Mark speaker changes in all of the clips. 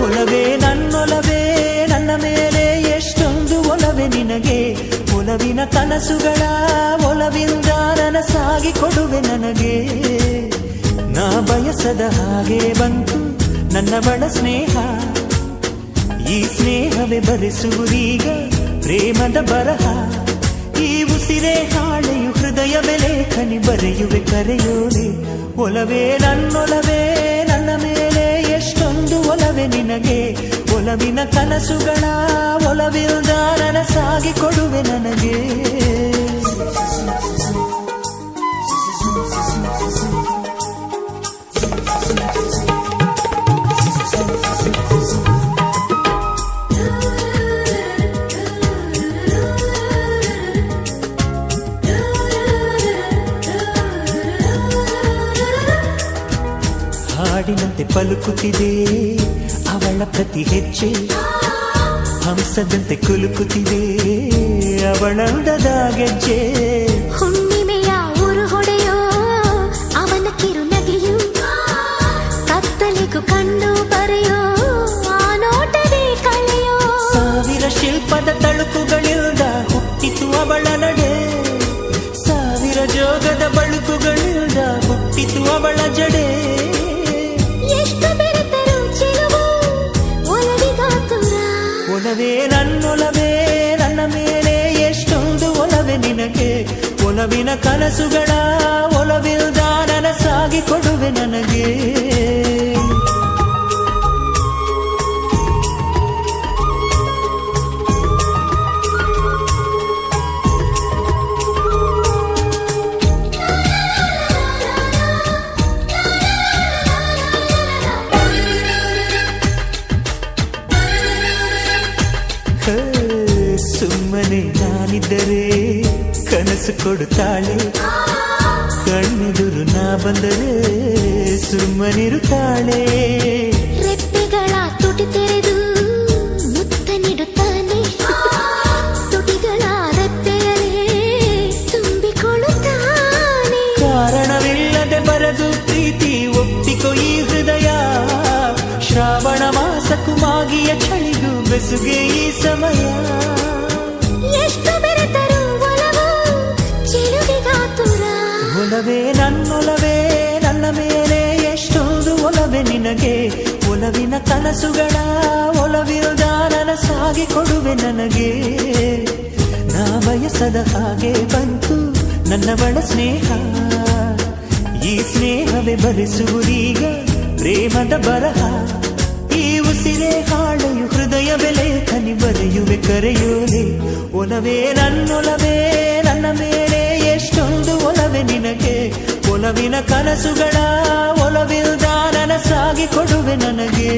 Speaker 1: ಒಲವೇ ನನ್ನೊಲವೇ ನನ್ನ ಮೇಲೆ ಎಷ್ಟೊಂದು ಒಲವೇ ನಿನಗೆ. ಒಲವಿನ ಕನಸುಗಳ ಒಲವಿಂದ ನನಸಾಗಿ ಕೊಡುವೆ ನನಗೆ. ನಾ ಬಯಸದ ಹಾಗೆ ಬಂತು ನನ್ನವಳ ಸ್ನೇಹ. ಈ ಸ್ನೇಹವೇ ಬರೆಸುವುದೀಗ ಪ್ರೇಮದ ಬರಹ. ಈ ಉಸಿರೇ ಹಾಳೆಯು ಹೃದಯವೇ ಲೇಖನಿ ಬರೆಯುವೆ ಕರೆಯೋಲೆ. ಒಲವೇ ನನ್ನೊಲವೇ ನನ್ನ ಮೇಲೆ ಎಷ್ಟೊಂದು ಒಲವೇ ನಿನಗೆ. ಒಲವಿನ ಕನಸುಗಳ ಒಲವಿಲ್ದ ನನಸಾಗಿ ಕೊಡುವೆ ನನಗೆ. ಹಾಡಿನಂತೆ ಪಲುಕುತ್ತಿದೆ ಅವಳ ಪ್ರತಿ ಹೆಜ್ಜೆ. ಹಂಸದಂತೆ ಕುಲುಕುತ್ತಿದೆ ಅವಳಂದದ ಗೆಜ್ಜೆ.
Speaker 2: ಹುಣ್ಣಿಮೆಯ ಊರು ಹೊಡೆಯೋ ಅವನ ಕಿರುನಗೆಯು. ಕತ್ತಲಿಗೂ ಕಣ್ಣು ಬರೆಯೋ ಆ ನೋಟವೇ ಕಳೆಯೋ.
Speaker 1: ಸಾವಿರ ಶಿಲ್ಪದ ತಳುಕುಗಳಿಂದ ಹುಟ್ಟಿತು ಅವಳ ನಡೆ. ಸಾವಿರ ಜೋಗದ ಬಳುಕುಗಳಿಂದ ಹುಟ್ಟಿತು ಅವಳ ಜಡೆ. ಒಲವೇ ನನ್ನೊಲವೇ ನನ್ನ ಮೇಲೆ ಎಷ್ಟೊಂದು ಒಲವೇ ನಿನಗೆ. ಒಲವಿನ ಕನಸುಗಳ ಒಲವಿಲ್ದ ನನಸಾಗಿ ಕೊಡುವೆ ನನಗೆ. ಸುಮ್ಮನೆ ನಾನಿದ್ದರೆ ಕನಸು ಕೊಡುತ್ತಾಳೆ. ಕಣ್ಣೆದುರು ನಾ ಬಂದರೆ ಸುಮ್ಮನಿರುತ್ತಾಳೆ.
Speaker 2: ರೆಪ್ಪೆಗಳ ತುಟಿ ತೆರೆದು ಮುತ್ತ ನೀಡುತ್ತಾನೆ. ತುಟಿಗಳ ರೆಪ್ಪೆಯಲ್ಲೇ ತುಂಬಿಕೊಳ್ಳುತ್ತಾನೆ.
Speaker 1: ಕಾರಣವಿಲ್ಲದೆ ಬರದು ಪ್ರೀತಿ ಒಪ್ಪಿಕೊ ಈ ಹೃದಯ. ಶ್ರಾವಣ ಮಾಸಕ್ಕೂ ಮಾಗಿಯ ಚಳಿಗೂ ಬೆಸುಗೆ ಈ ಸಮಯ.
Speaker 2: ಎಷ್ಟು ಬೆರೆತರೂ ಒಲವು ಚೆಲುವಿಗಾತುರ.
Speaker 1: ಒಲವೇ ನನ್ನೊಲವೇ ನನ್ನ ಮೇಲೆ ಎಷ್ಟೊಂದು ಒಲವೇ ನಿನಗೆ. ಒಲವಿನ ಕನಸುಗಳ ಒಲವಿಲ್ದ ನನಸಾಗಿ ಕೊಡುವೆ ನನಗೆ. ನಾ ಬಯಸದ ಹಾಗೆ ಬಂತು ನನ್ನವಳ ಸ್ನೇಹ. ಈ ಸ್ನೇಹವೇ ಬರೆಸುವುದೀಗ ಪ್ರೇಮದ ಬರಹ. ಈ ಉಸಿರೇ ಹಾಳೆಯು ಹೃದಯವೇ ಲೇಖನಿ ಬರೆಯುವೆ ಕರೆಯೋಲೆ. ಒಲವೇ ನನ್ನೊಲವೇ ನನ್ನ ಮೇಲೆ ಎಷ್ಟೊಂದು ಒಲವೇ ನಿನಗೆ. ಒಲವಿನ ಕನಸುಗಳ ಒಲವಿಲ್ದ ನನಸಾಗಿ ಕೊಡುವೆ ನನಗೆ.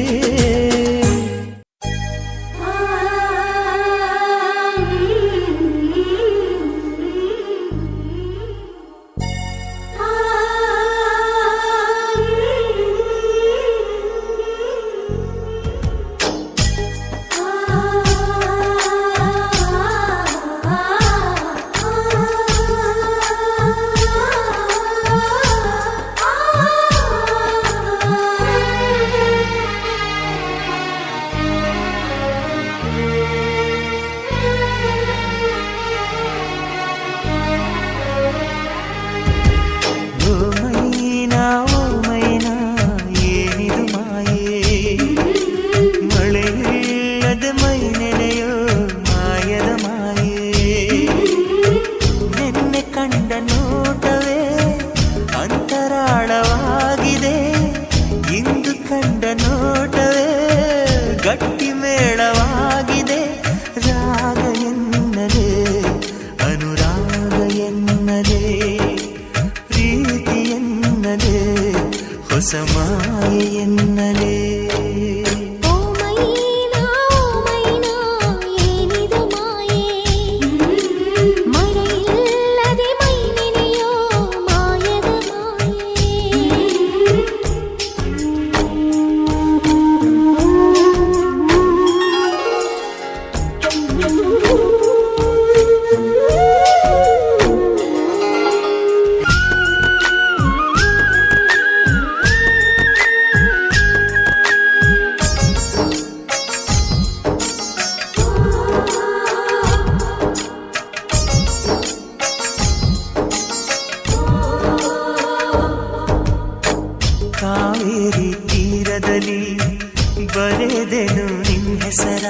Speaker 1: ಬರೆದೆನು ನಿನ್ ಹೆಸರ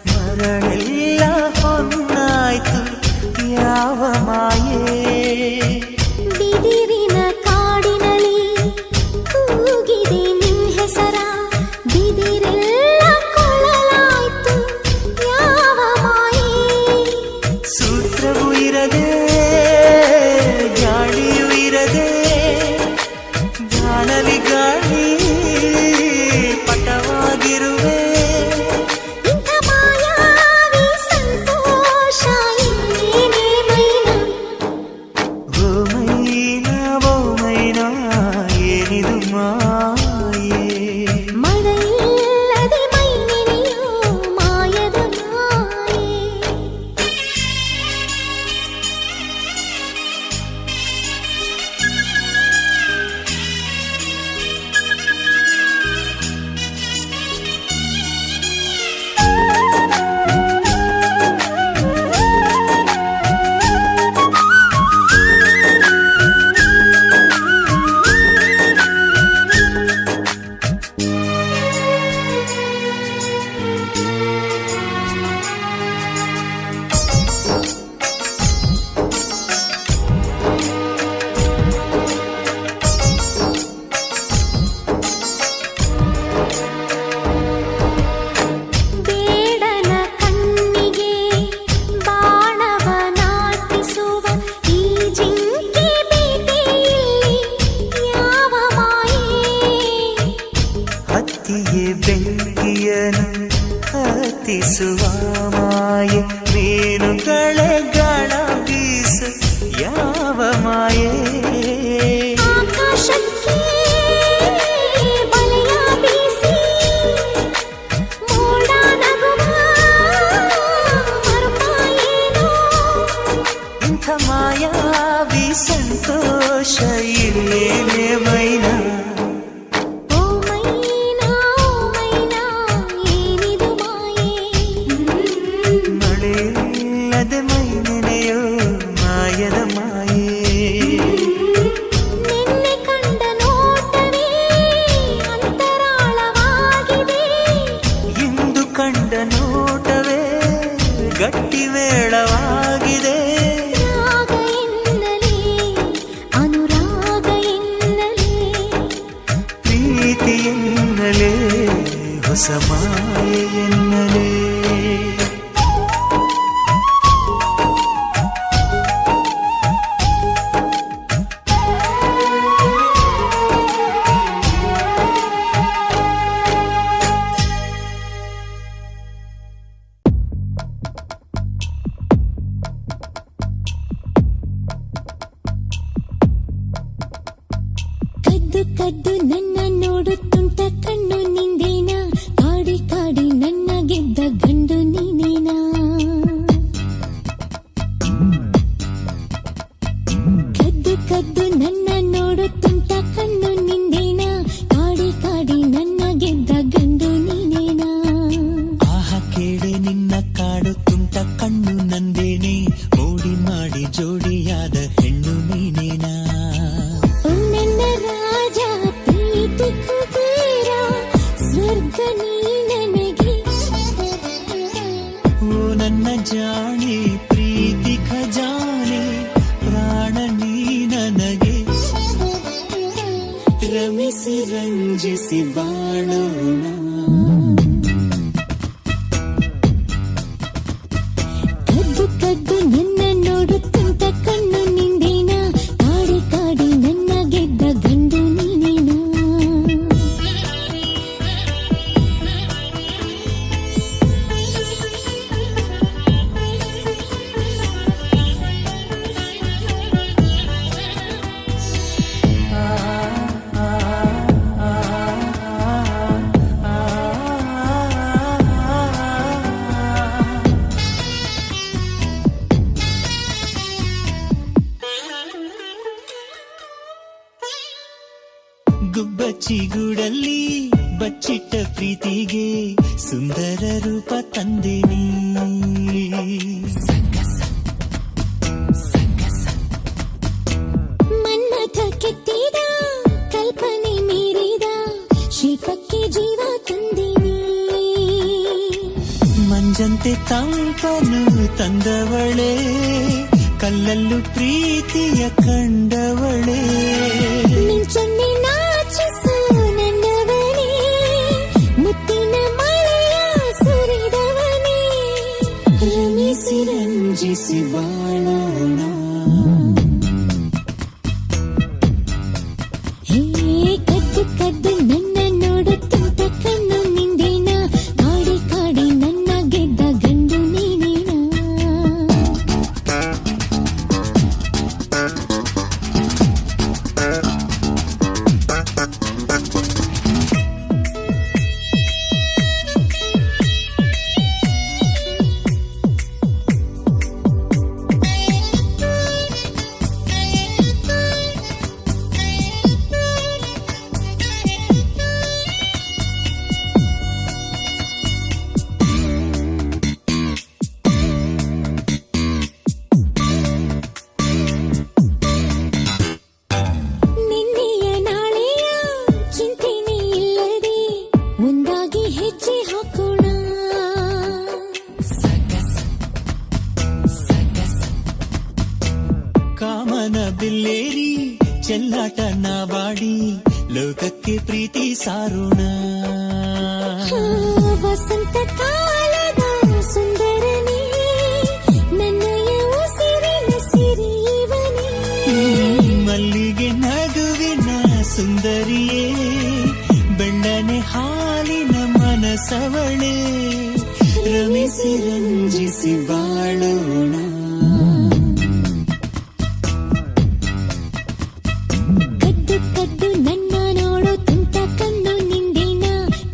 Speaker 1: ಮರಳೆಲ್ಲ ಹೊನ್ನಾಯ್ತು ಯಾವ ಮಾಯೇ
Speaker 2: ಬಿದಿರಿನ ಕಾಡಿನಲ್ಲಿ ಕೂಗಿದೆ ನಿನ್ ಹೆಸರ ಬಿದಿರೆಲ್ಲ ಕೊಳಲಾಯ್ತು ಯಾವ ಮಾಯೇ
Speaker 1: ಸೂತ್ರವೂ ಇರದೆ ಗಾಳಿಯೂ ಇರದೆ ಗಾನಲಿ ಗಾಳಿ ಪಟವಾಗಿರುವೆ
Speaker 2: ಇಂಥ ಮಾಯಾವಿ ಸಂತೋಷ ಇನ್ನೇನೇ ಮೈನಾ
Speaker 1: ಓ ಮೈನಾ ಏನಿದು ಮಾಯೇ
Speaker 2: ಮಳೆಯಿಲ್ಲದೆ ಮೈ ನೆನೆಯೋ ಮಾಯದ ಮಾಯೆ ಬೇಡನ ಕಣ್ಣಿಗೆ ಬಾಣವ ನಾಟಿಸುವ ಈ ಜಿಂಕೆ ಬೇಟೆಯಲ್ಲಿ ಯಾವ ಮಾಯೆ
Speaker 1: ಹತ್ತಿಗೆ ಬೆಂಕಿಯನು ಹತ್ತಿಸುವ ಮಾಯೆ ಮೀನುಗಳೇ ಗಾಳ ಬೀಸು ಯಾವ ಮಾಯೆ
Speaker 2: ಆಕಾಶಕ್ಕೆ ಬಲೆಯ ಬೀಸಿ ಮೋಡ ನಗುವ ಮರುಪಾಯೇನೋ
Speaker 1: ಇಂಥ ಮಾಯಾವಿ ಸಂತೋಷ ಇಲ್ಲೇನೆ ಮೈನಾ
Speaker 2: ಓ ಮೈನಾ ಏನಿದು ಮಾಯೆ
Speaker 1: ಮಳೆಯಿಲ್ಲದೆ ಮೈ ನೆನೆಯೋ ಮಾಯದ ಮಾಯೇ
Speaker 2: ನಿನ್ನೆ ಕಂಡ ನೋಟವೇ ಅಂತರಾಳವಾಗಿದೆ
Speaker 1: ಇಂದು ಕಂಡ ನೋಟವೇ ಗಟ್ಟಿ ಮೇಳವಾಗಿದೆ
Speaker 2: ರಾಗ ಎನ್ನಲೇ ಅನುರಾಗ ಎನ್ನಲೇ
Speaker 1: ಪ್ರೀತಿ ಎನ್ನಲೇ ಹೊಸ ಮಾಯೆ ಎನ್ನಲೇ
Speaker 2: ಕದ್ದು ಕದ್ದು ನನ್ನ ನೋಡುತ್ತುಂಟ ಕಣ್ಣು ನಿಂದೇನಾ ಕಾಡಿ ಕಾಡಿ ನನ್ನ ಗೆದ್ದ ಗಂಡು ನೀನೇನಾ ಕದ್ದು ಕದ್ದು ನನ್ನ ನೋಡುತ್ತುಂಟ ಕಣ್ಣು ನಿಂದೇನಾ ಕಾಡಿ ಕಾಡಿ ನನ್ನ ಗೆದ್ದ ಗಂಡು ನೀನೇನಾ
Speaker 1: ಆಹ ಕೇಳೆ ನಿನ್ನ ಕಾಡು ತುಂಟ ಕಣ್ಣು ನಂದೇನೆ ಮೋಡಿ ಮಾಡಿ ಜೋಡಿಯಾದ ಹೆಣ್ಣು ನೀನೇನಾ
Speaker 2: ಓ ನನ್ನ ರಾಜ ಪ್ರೀತಿ ಕುಬೇರ ಸ್ವರ್ಗ ನೀ ನನಗೆ
Speaker 1: ಓ ನನ್ನ ಜಾಣಿ ಪ್ರೀತಿ ಖಜಾನೆ ಪ್ರಾಣ ನೀ ನನಗೆ ರಮಿಸಿ ರಂಜಿಸಿ ಬಾಳೋಣ
Speaker 2: ಕದ್ದು ಕದ್ದು ನನ್ನ ನೋಡುತ್ತಂತ ಕಣ್ಣು ನಿಂದೇನಾ ಕಾಡಿ ಕಾಡಿ ನನ್ನ ಗೆದ್ದ ಗಂಡು ನೀನೇನಾ
Speaker 1: ಗುಬ್ಬಚ್ಚಿಗೂಡಲ್ಲಿ ಬಚ್ಚಿಟ್ಟ ಪ್ರೀತಿಗೆ ಸುಂದರ ರೂಪ ತಂದೆ ನೀ
Speaker 2: ಮನ್ಮಥ ಕೆತ್ತಿದ ಕಲ್ಪನೆ ಮೀರಿದ ಶಿಲ್ಪಕ್ಕೆ ಜೀವ ತಂದೆ ನೀ
Speaker 1: ಮಂಜಂತೆ ತಂಪನು ತಂದವಳೆ, ಕಲ್ಲಲ್ಲೂ ಪ್ರೀತಿಯ ಕಂಡವಳೆ.
Speaker 2: ಮಿಂಚನ್ನೆ ನಾಚಿಸು ನನ್ನವನೇ, ಮುತ್ತಿನ ಮಳೆಯ ಸುರಿದವನೇ,
Speaker 1: ರಮಿಸಿ ರಂಜಿಸಿ ಬಾಳೋಣ.
Speaker 2: ಹೇ ಕದ್ದು ಕದ್ದು ನನ್ನ ನೋಡುತ್ತಂತ ಕಣ್ಣು ನಿಂದೇನ, ಕಾಡಿ ಕಾಡಿ ನನ್ನ ಗೆದ್ದ ಗಂಡು ನೀನೇನ. ನಿನ್ನೆಯ ನಾಳೆಯ ಚಿಂತೆನೇ ಇಲ್ಲದೆ ಒಂದಾಗಿ ಹೆಜ್ಜೆ ಹಾಕೋಣ.
Speaker 1: ಕಾಮನ ಬಿಲ್ಲೇರಿ ಚೆಲ್ಲಾಟ ನಾವಾಡಿ ಲೋಕಕ್ಕೆ ಪ್ರೀತಿ ಸಾರೋಣ.
Speaker 2: ವಸಂತ ಕಾಲದ ಸುಂದರನೇ, ನನ್ನಯ ಉಸಿರಿನ ಸಿರಿವನೇ,
Speaker 1: ಮಲ್ಲಿಗೆ ನಗುವಿನ ಸುಂದರಿಯೇ, ಬೆಣ್ಣನೆ ಹಾಲಿನ ಮನಸವಳೆ, ರಮಿಸಿ ರಂಜಿಸಿ ಬಾಳೋಣ.
Speaker 2: ಕದ್ದು ಕದ್ದು ನನ್ನ ನೋಡೋ ತುಂಟ ಕಣ್ಣು ನಿಂದೇನ,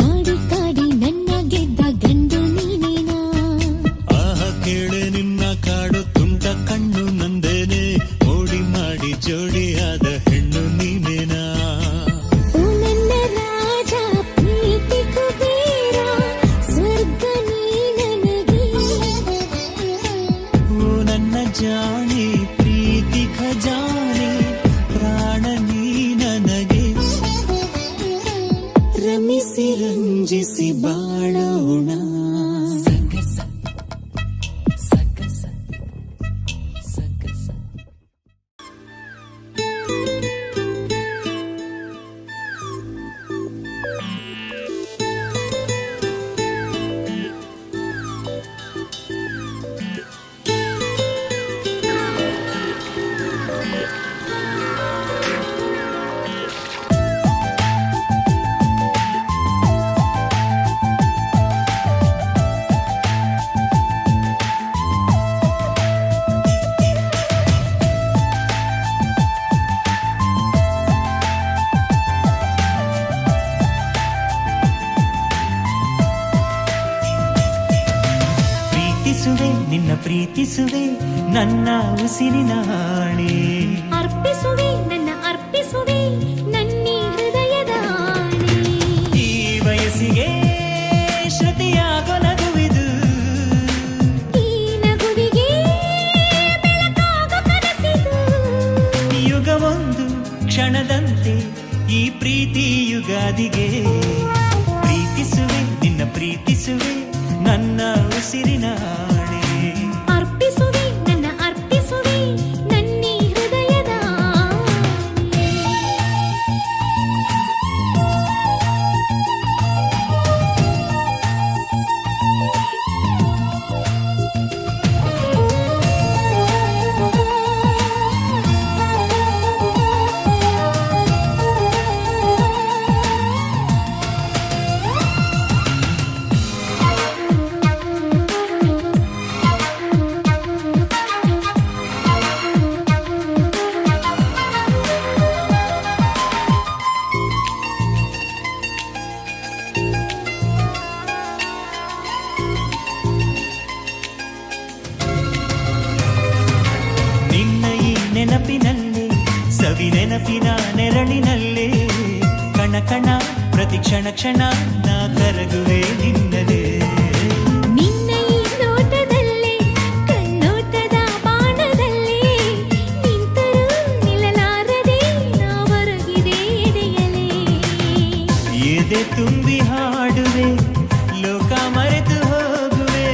Speaker 2: ಕಾಡಿ ಕಾಡಿ ನನ್ನ ಗೆದ್ದ ಗಂಡು ನೀನೇನ.
Speaker 1: ಆಹ ಕೇಳೆ ನಿನ್ನ ಕಾಡು ತುಂಟ ಕಣ್ಣು ನಂದೇನೆ, ಓಡಿ ಮಾಡಿ ಜೋಡಿಯಾದ ಹೆಣ್ಣು ನೀನೇನಾ.
Speaker 2: ಓ ನನ್ನ ರಾಜ ಪ್ರೀತಿ ಕುಬೇರ, ಸ್ವರ್ಗ ನೀ ನನಗೆ.
Speaker 1: ಓ ನನ್ನ ಜಾಣಿ ಪ್ರೀತಿ ಖಜಾನೆ, ಪ್ರಾಣ ನೀ ನನಗೆ, ರಮಿಸಿ ರಂಜಿಸಿ ಬಾಳೋಣ. ಪ್ರೀತಿಸುವೆ ನಿನ್ನ ಪ್ರೀತಿಸುವೆ ನನ್ನ ಉಸಿರಿನ ಹಾಳೆ,
Speaker 2: ಅರ್ಪಿಸುವೆ ನನ್ನ ಅರ್ಪಿಸುವೆ ನನ್ನಿ ಹೃದಯದ ಆಣೆ.
Speaker 1: ಈ ವಯಸ್ಸಿಗೆ ಶ್ರುತಿಯಾಗೋ ನಗುವಿದು,
Speaker 2: ಈ ನಗುವಿಗೆ ಬೆಳಕಾಗೋ ಕನಸಿದು.
Speaker 1: ಯುಗವೊಂದು ಕ್ಷಣದಂತೆ ಈ ಪ್ರೀತಿ ಯುಗಾದಿಗೆ. ಪ್ರೀತಿಸುವೆ ನಿನ್ನ ಪ್ರೀತಿಸುವೆ ನನ್ನ ಉಸಿರಿನ ಹಾಳೆ,
Speaker 2: ಅರ್ಪಿಸುವೆ ನನ್ನ ಅರ್ಪಿಸುವೆ ನನ್ನಿ ಹೃದಯದ ಆಣೆ.
Speaker 1: ನೆನಪಿನಲ್ಲೇ ಸವಿ ನೆನಪಿನ ನೆರಳಿನಲ್ಲೇ, ಕಣ ಕಣ ಪ್ರತಿ ಕ್ಷಣ ಕ್ಷಣ ನಾ ಕರಗುವೆ ನಿನ್ನದೇ.
Speaker 2: ನಿನ್ನ ಈ ನೋಟದಲ್ಲೇ ಕಣ್ಣೋಟದ ಬಾಣದಲ್ಲೇ, ನಿಂತರೂ ನಿಲ್ಲಲಾರದೆ ನಾ ಹೊರಗಿದೆ ಎದೆಯಲೇ.
Speaker 1: ಎದೆ ತುಂಬಿ ಹಾಡುವೆ ಲೋಕ ಮರೆತು ಹೋಗುವೆ,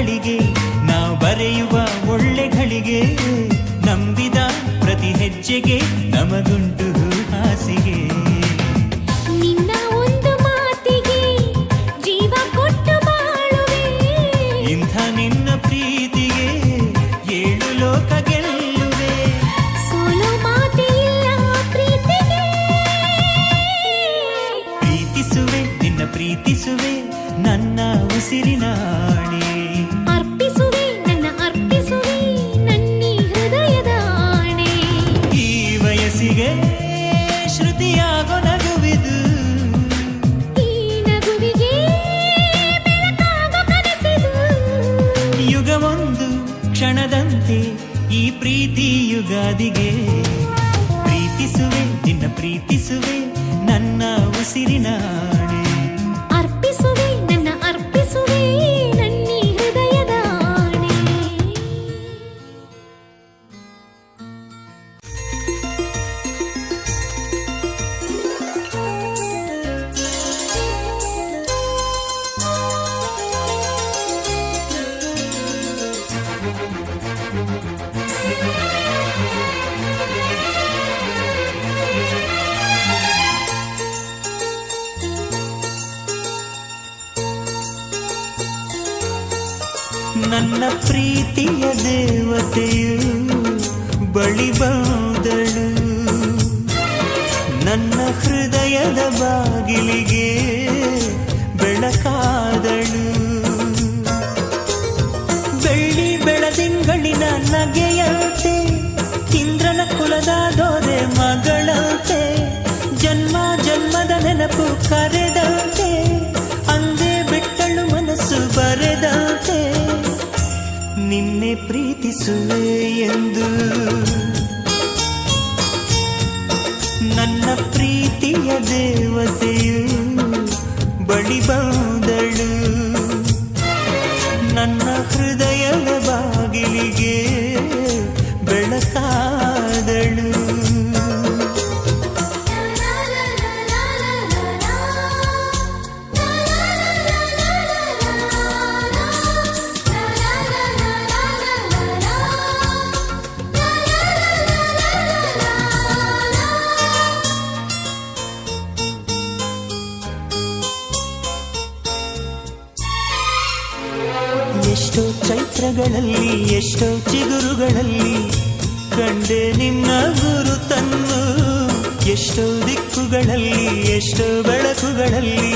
Speaker 1: ಮಾತುಗಳಿಗೆ ನಾವು ಬರೆಯುವ ಒಳ್ಳೆಗಳಿಗೆ ನಂಬಿದ ಪ್ರತಿ ಹೆಜ್ಜೆಗೆ ನಮಗುಂಟು ಹಾಸಿಗೆ
Speaker 2: ನಿನ್ನ ಒಂದು ಮಾತಿಗೆ ಜೀವ ಕೊಟ್ಟು ಬಾಳುವೆ
Speaker 1: ಇಂಥ ನಿನ್ನ ಪ್ರೀತಿಗೆ 7 ಲೋಕ ಗೆಲ್ಲುವೆ
Speaker 2: ಸೋಲೋ ಮಾತೇ ಇಲ್ಲ ಪ್ರೀತಿಗೆ
Speaker 1: ಪ್ರೀತಿಸುವೆ ನಿನ್ನ ಪ್ರೀತಿಸುವೆ ನನ್ನ ಉಸಿರಿನ ಆಣೆ
Speaker 2: ಅರ್ಪಿಸುವೆ ನನ್ನ ಅರ್ಪಿಸುವೆ ನನ್ನಿ ಹೃದಯದ ಆಣೆ
Speaker 1: ಈ ವಯಸ್ಸಿಗೆ ಶ್ರುತಿಯಾಗೋ ನಗುವಿದು
Speaker 2: ಈ ನಗುವಿಗೆ ಬೆಳಕಾಗೋ ಕನಸಿದು
Speaker 1: ಯುಗವೊಂದು ಕ್ಷಣದಂತೆ ಈ ಪ್ರೀತಿ ಯುಗಾದಿಗೆ ಪ್ರೀತಿಸುವೆ ನಿನ್ನ ಪ್ರೀತಿಸುವೆ ನನ್ನ ಉಸಿರಿನ ಆಣೆ
Speaker 2: ಅರ್ಪಿಸುವೆ ನನ್ನ ಅರ್ಪಿಸುವೆ ನನ್ನಿ ಹೃದಯದ ಆಣೆ
Speaker 1: ನನ್ನ ಪ್ರೀತಿಯ ದೇವತೆಯು ಬಳಿ ಬಂದಳು ನನ್ನ ಹೃದಯದ ಬಾಗಿಲಿಗೆ ಬೆಳಕಾದಳು ಬೆಳ್ಳಿ ಬೆಳದಿಂಗಳಿನ ನಗೆಯಂತೆ ಇಂದ್ರನ ಕುಲದ ದೊರೆ ಮಗಳಂತೆ ಜನ್ಮ ಜನ್ಮದ ನೆನಪು ಕರೆದಂತೆ ಅಂದೇ ಬಿಟ್ಟಳು ಮನಸ್ಸು ಬರೆದಂತೆ ನಿನ್ನೆ ಪ್ರೀತಿಸುವೆ ಎಂದು ನನ್ನ ಪ್ರೀತಿಯ ದೇವತೆಯು ಬಳಿ ಬಂದಳು ನನ್ನ ಹೃದಯದ ಬಾಗಿಲಿಗೆ ಬೆಳಕಾದಳು ಎಷ್ಟೋ ಚೈತ್ರಗಳಲ್ಲಿ ಎಷ್ಟೋ ಚಿಗುರುಗಳಲ್ಲಿ ಕಂಡೆ ನಿನ್ನ ಗುರುತನ್ನು ಎಷ್ಟೋ ದಿಕ್ಕುಗಳಲ್ಲಿ ಎಷ್ಟೋ ಬೆಳಕುಗಳಲ್ಲಿ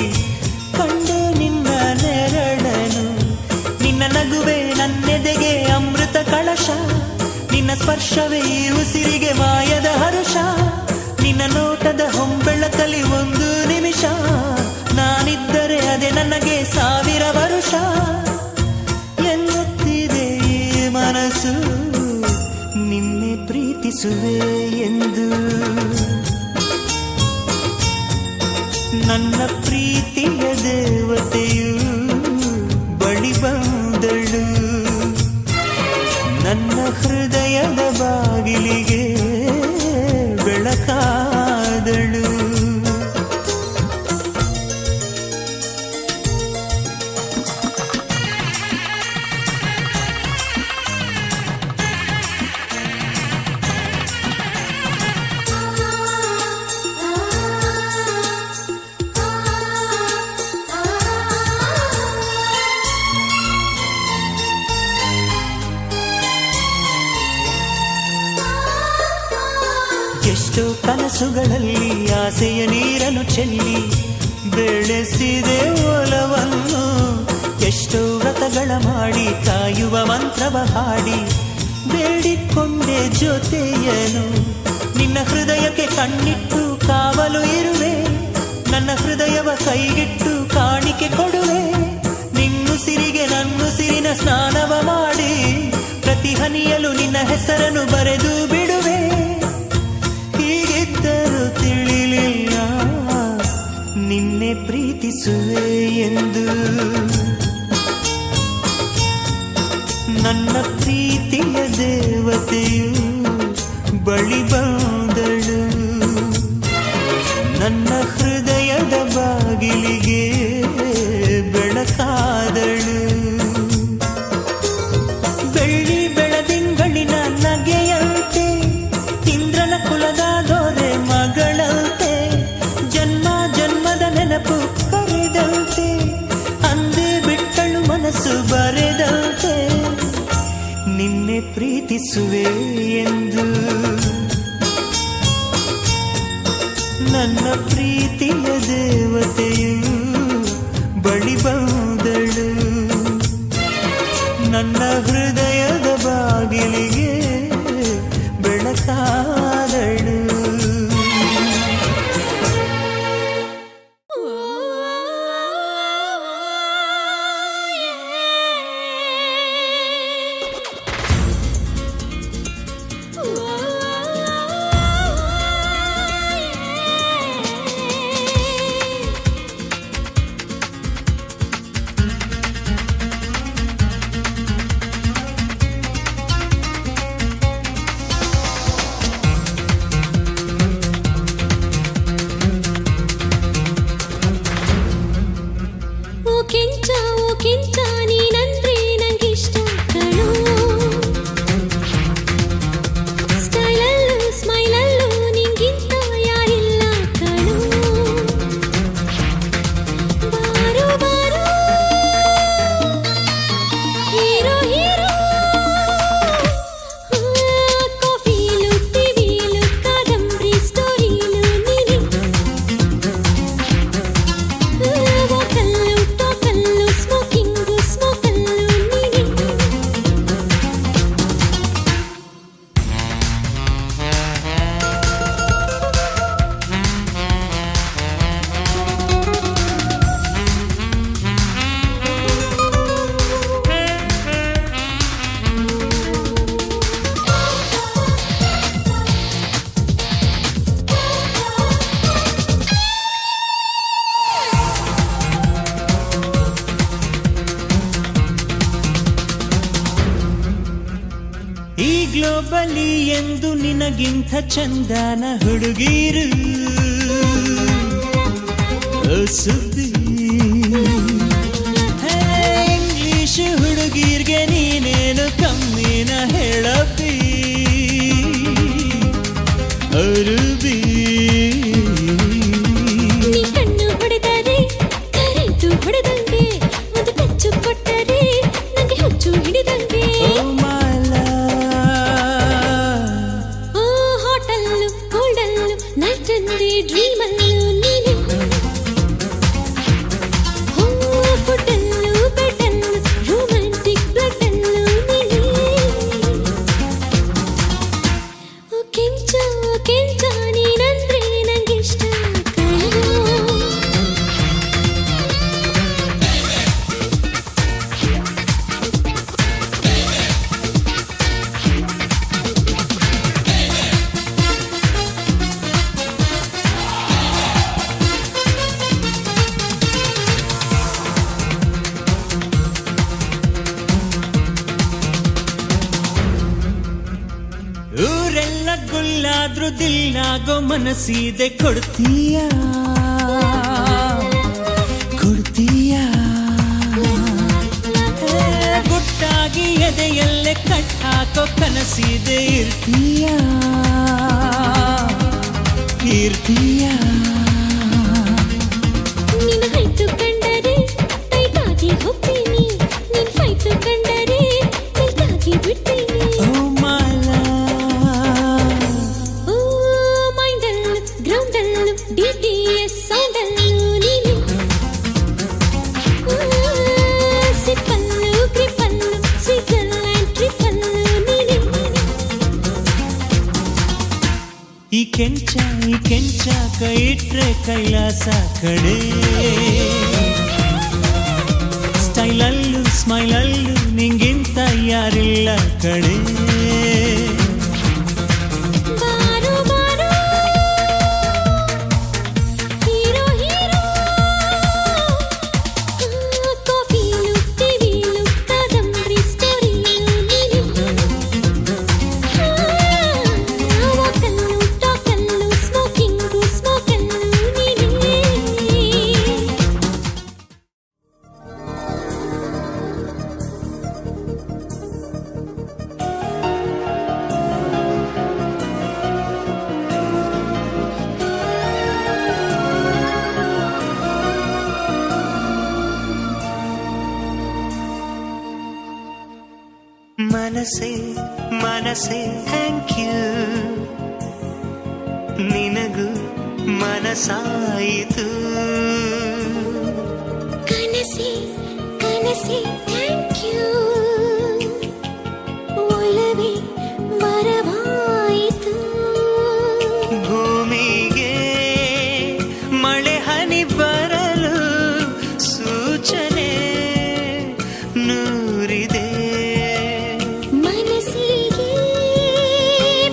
Speaker 1: ಕಂಡೆ ನಿನ್ನ ನೆರಳನು ನಿನ್ನ ನಗುವೆ ನನ್ನೆದೆಗೆ ಅಮೃತ ಕಳಶ ನಿನ್ನ ಸ್ಪರ್ಶವೇ ಈ ಉಸಿರಿಗೆ ಮಾಯದ ಹರುಷ ನಿನ್ನ ನೋಟದ ಹೊಂಬೆಳಕಲಿ ಒಂದು ನಿಮಿಷ ನಾನಿದ್ದರೆ ಅದೇ ನನಗೆ 1000 ವರುಷ ಎನ್ನುತ್ತಿದೆ ಈ ಮನಸ್ಸು ನಿನ್ನೆ ಪ್ರೀತಿಸುವೆ ಎಂದು ನನ್ನ ಪ್ರೀತಿಯ ದೇವತೆಯು ಬಳಿ ಬಂದಳು ನನ್ನ ಹೃದಯದ ಬಾಗಿಲಿಗೆ ಬೆಳಕಾದಳು ಎಷ್ಟೋ ಕನಸುಗಳಲ್ಲಿ ಆಸೆಯ ನೀರನ್ನು ಚೆಲ್ಲಿ ಬೆಳೆಸಿದೆ ಒಲವನ್ನು ಎಷ್ಟೋ ವ್ರತಗಳ ಮಾಡಿ ಕಾಯುವ ಮಂತ್ರವ ಹಾಡಿ ಬೇಡಿಕೊಂಡೆ ಜೊತೆಯನು ನಿನ್ನ ಹೃದಯಕ್ಕೆ ಕಣ್ಣಿಟ್ಟು ಕಾವಲು ಇರುವೆ ನನ್ನ ಹೃದಯವ ಕೈಗಿಟ್ಟು ಕಾಣಿಕೆ ಕೊಡುವೆ ನಿನ್ನುಸಿರಿಗೆ ನನ್ನುಸಿರಿನ ಸ್ನಾನವ ಮಾಡಿ ಪ್ರತಿ ಹನಿಯಲು ನಿನ್ನ ಹೆಸರನ್ನು ಬರೆದು ಬಿಡುವೆ ಹೀಗಿದ್ದರೂ ತಿಳಿಲಿಲ್ಲ ನಿನ್ನೆ ಪ್ರೀತಿಸುವೆ ಎಂದು ನನ್ನ ಪ್ರೀತಿಯ ದೇವತೆಯು ಬಳಿ ಬಂದಳು ನನ್ನ ಹೃದಯದ ಬಾಗಿಲಿಗೆ ಬೆಳಕಾದಳು ಎಂದು ನನ್ನ ಪ್ರೀತಿಯ ದೇವತೆಯು ಬಳಿ ಬಂದಳು ನನ್ನ ಹೃದಯದ ಬಾಗಿಲಿಗೆ ಬೆಳಕಾದಳು
Speaker 2: ಓ ಕೆಂಚ ನೀನಂದ್ರೆ ನಂಗಿಷ್ಟ ಕಣೋ ಸ್ಟೈಲಲ್ಲೂ ಸ್ಮೈಲಲ್ಲೂ ನಿಂಗಿಂತ ಯಾರಿಲ್ಲ ಕಣೋ ಬಾರೋ ಬಾರೋ ಹೀರೋ ಹೀರೋ ಕಾಫಿಲು ಟಿವಿಲು ಕಾದಂಬರಿ ಸ್ಟೋರಿಲು ನೀನೆ ವಾಕಲ್ಲು ಟಾಕಲ್ಲು ಸ್ಮೋಕಿಂಗು ಸ್ಮೋಕಲ್ಲು ನೀನೆ
Speaker 1: ಈ ಗ್ಲೋಬಲಿ ಎಂದು ನಿನಗಿಂತ ಚಂದನ ಹುಡುಗೀರು ಸುದ್ದಿ ಇಂಗ್ಲಿಷ್ ಹುಡುಗೀರ್ಗೆ ನೀನೇನು ಕಮ್ಮಿನ ಹೇಳಬ್ಬಿ ಅರುಬಿ
Speaker 2: ನೀ ಕಣ್ಣು ಹೊಡೆದರೆ ಕರೆಂಟು ಹೊಡೆದಂಗೆ ಒಂದು ಕಚ್ಚು ಕೊಟ್ಟರೆ ನಂಗೆ ಹುಚ್ಚು ಹಿಡಿದಂಗೆ
Speaker 1: ಓ ಮಾಲ
Speaker 2: ಓ ಹೋಟಲ್ಲು ಕೋಲ್ಡಲ್ಲು ನೈಟ್ ಅಂದೇ ಡ್ರೀಮಲ್ಲು ನೀನೆ ಓ ಫುಡ್ಡಲ್ಲು ಬೆಡ್ಡಲ್ಲು ರೊಮ್ಯಾಂಟಿಕ್ ಬ್ಲಡ್ಡಲ್ಲು ನೀನೆ ಓ ಕೆಂಚ ನೀನಂದ್ರೆ ನಂಗಿಷ್ಟ ಕಣೋ
Speaker 1: ಊರೆಲ್ಲ ಗುಲ್ಲಾದ್ರೂ ದಿಲ್ಲಾಗೋ ಮನಸ್ಸಿದೆ ಕೊಡ್ತೀಯ ಗುಟ್ಟಾಗಿ ಎದೆಯಲ್ಲೇ ಕಟ್ಟಾಕೋ ಕನಸಿದೆ ಇರ್ತೀಯ
Speaker 2: ನಿನ್ನ ಹೈಟು ಕಂಡರೆ ಟೈಟಾಗಿ ಹೋಗ್ತೀನಿ ನಿನ್ ಫೈಟು ಕಂಡರೆ ಟೈಟಾಗಿ ಬಿಡ್ತೀನಿ
Speaker 1: ಓ ಮಾಲ
Speaker 2: ಓ ಮೈಂಡಲ್ಲು ಗ್ರೌಂಡಲ್ಲು ಡಿಟಿಎಸ್ ಸೌಂಡಲ್ಲು ನೀನೆ ಸಿಪ್ಪಲ್ಲು ಗ್ರಿಪ್ಪಲ್ಲು ಸ್ವಿಟ್ಜರ್ಲ್ಯಾಂಡ್ ಟ್ರಿಪ್ಪಲ್ಲು ನೀನೆ
Speaker 1: ಈ ಕೆಂಚ ಕೈ ಇಟ್ರೆ ಕೈಲಾಸ ಕಡೆ ಸ್ಟೈಲಲ್ಲೂ ಸ್ಮೈಲಲ್ಲೂ ನಿಂಗಿಂತ ಯಾರಿಲ್ಲ ಕಡೆ
Speaker 2: ಬಾರೋ ಬಾರೋ ಹೀರೋ ಹೀರೋ ಕಾಫಿಲು ಟಿವಿಲು ಕಾದಂಬರಿ ಸ್ಟೋರಿಲು ನೀನೆ ವಾಕಲ್ಲು ಟಾಕಲ್ಲು ಸ್ಮೋಕಿಂಗು ಸ್ಮೋಕಲ್ಲು ನೀನೆ
Speaker 1: ಮನಸೇ ಮನಸೇ ಥ್ಯಾಂಕ್ ಯು, ನಿನಗೂ ಮನಸಾಯಿತು.
Speaker 2: ಕನಸೇ ಕನಸೇ ಥ್ಯಾಂಕ್ ಯು, ಒಲವೇ ವರವಾಯಿತು.
Speaker 1: ಭೂಮಿಗೆ ಮಳೆ ಹನಿ ಬರಲು ಸೂಚನೆ ನೂರಿದೆ.
Speaker 2: ಮನಸ್ಸಿಗೆ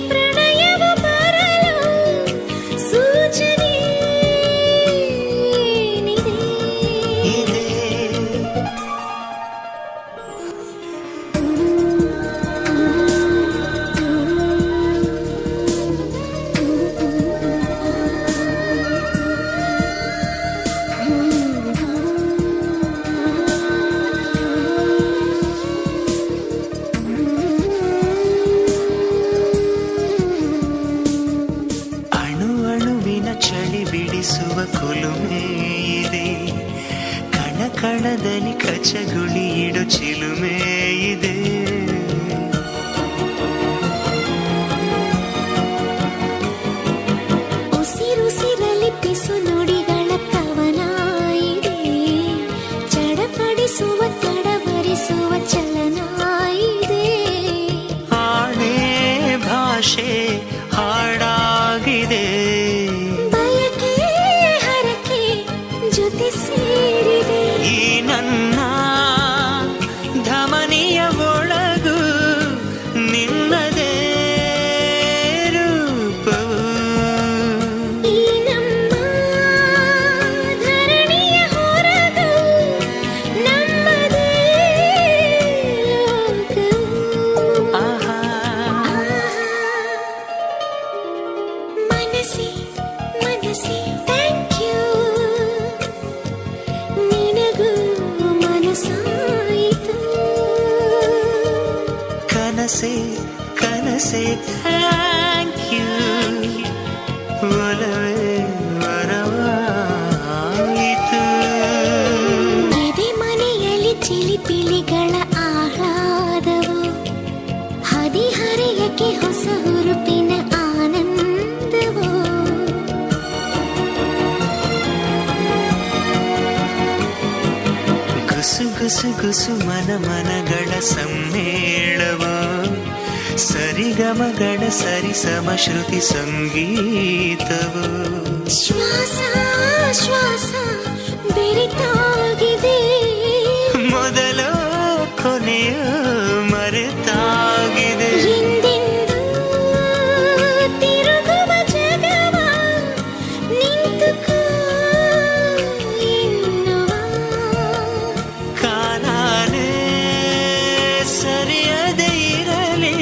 Speaker 2: ಪ್ರಣಯವ ಬರಲು ಸೂಚನೆ ಏನಿದೆ?
Speaker 1: ಇದೆ. ಅಣು ಅಣುವಿನ ಚಳಿ ಬಿಡಿಸುವ ಕುಲುಮೆ ಇದೆ, ಕಣ ಕಣದಲ್ಲಿ ಕಚಗುಳಿ ಇಡು ಚಿಲುಮೆ ಇದೆ.
Speaker 2: ಉಸಿರುಸಿರಲಿ ಪಿಸು ನುಡಿಗಳ ಕವನ ಇದೆ, ಚಡಪಡಿಸುವ ತಡವರಿಸುವ ಚಲನ ಇದೆ.
Speaker 1: ಆಣೆ ಭಾಷೆ ಹಾಡಾಗಿದೆ,
Speaker 2: ಬಯಕೆ ಹರಕೆ ಜೊತೆ ಸೇರಿದೆ.
Speaker 1: ಈ ನನ್ನ ಧಮನಿಯ ಒಳಗು ನಿನ್ನದೇ ರೂಪವು.
Speaker 2: ಈ ನಮ್ಮ ಧರಣಿಯ ಹೊರಗು ನಮ್ಮದೇ ಲೋಕವು.
Speaker 1: ಆಹಾ
Speaker 2: ಮನಸ್ಸೇ ಮನಸ್ಸೇ ಥ್ಯಾಂಕ್ ಯು, ನಿನಗೂ ಮನಸಾಯಿತು.
Speaker 1: ಕನಸೇ ಕನಸೇ ಥ್ಯಾಂಕ್ ಯು, ಒಲವೇ ವರವಾಯಿತು.
Speaker 2: ಎದೆ ಮನೆಯಲ್ಲಿ ಚಿಲಿಪಿಲಿಗಳ ಆಹ್ಲಾದವು, ಹದಿಹರೆಯಕ್ಕೆ ಹೊಸ ಹುರುಪಿನ ಆನಂದವು.
Speaker 1: ಗುಸು ಗುಸು ಗುಸು ಮನ ಮನಗಳ ಸಮ್ಮೇಳವ, ಸರಿಗಮಗಳ ಸರಿಸಮ ಶ್ರುತಿ ಸಂಗೀತವು.
Speaker 2: ಶ್ವಾಸ ಶ್ವಾಸ ಬೆರೆತಾಗಿದೆ,
Speaker 1: ಮೊದಲು ಕೊನೆಯು ಮರೆತಾಗಿದೆ.
Speaker 2: ಹಿಂದೆಂದೂ ತಿರುಗುವ ಜಗವ ನಿಂತುಕೋ ಎನ್ನುವ.
Speaker 1: ಕಾಲಾನೇ ಸರಿಯದೇ ಇರಲಿ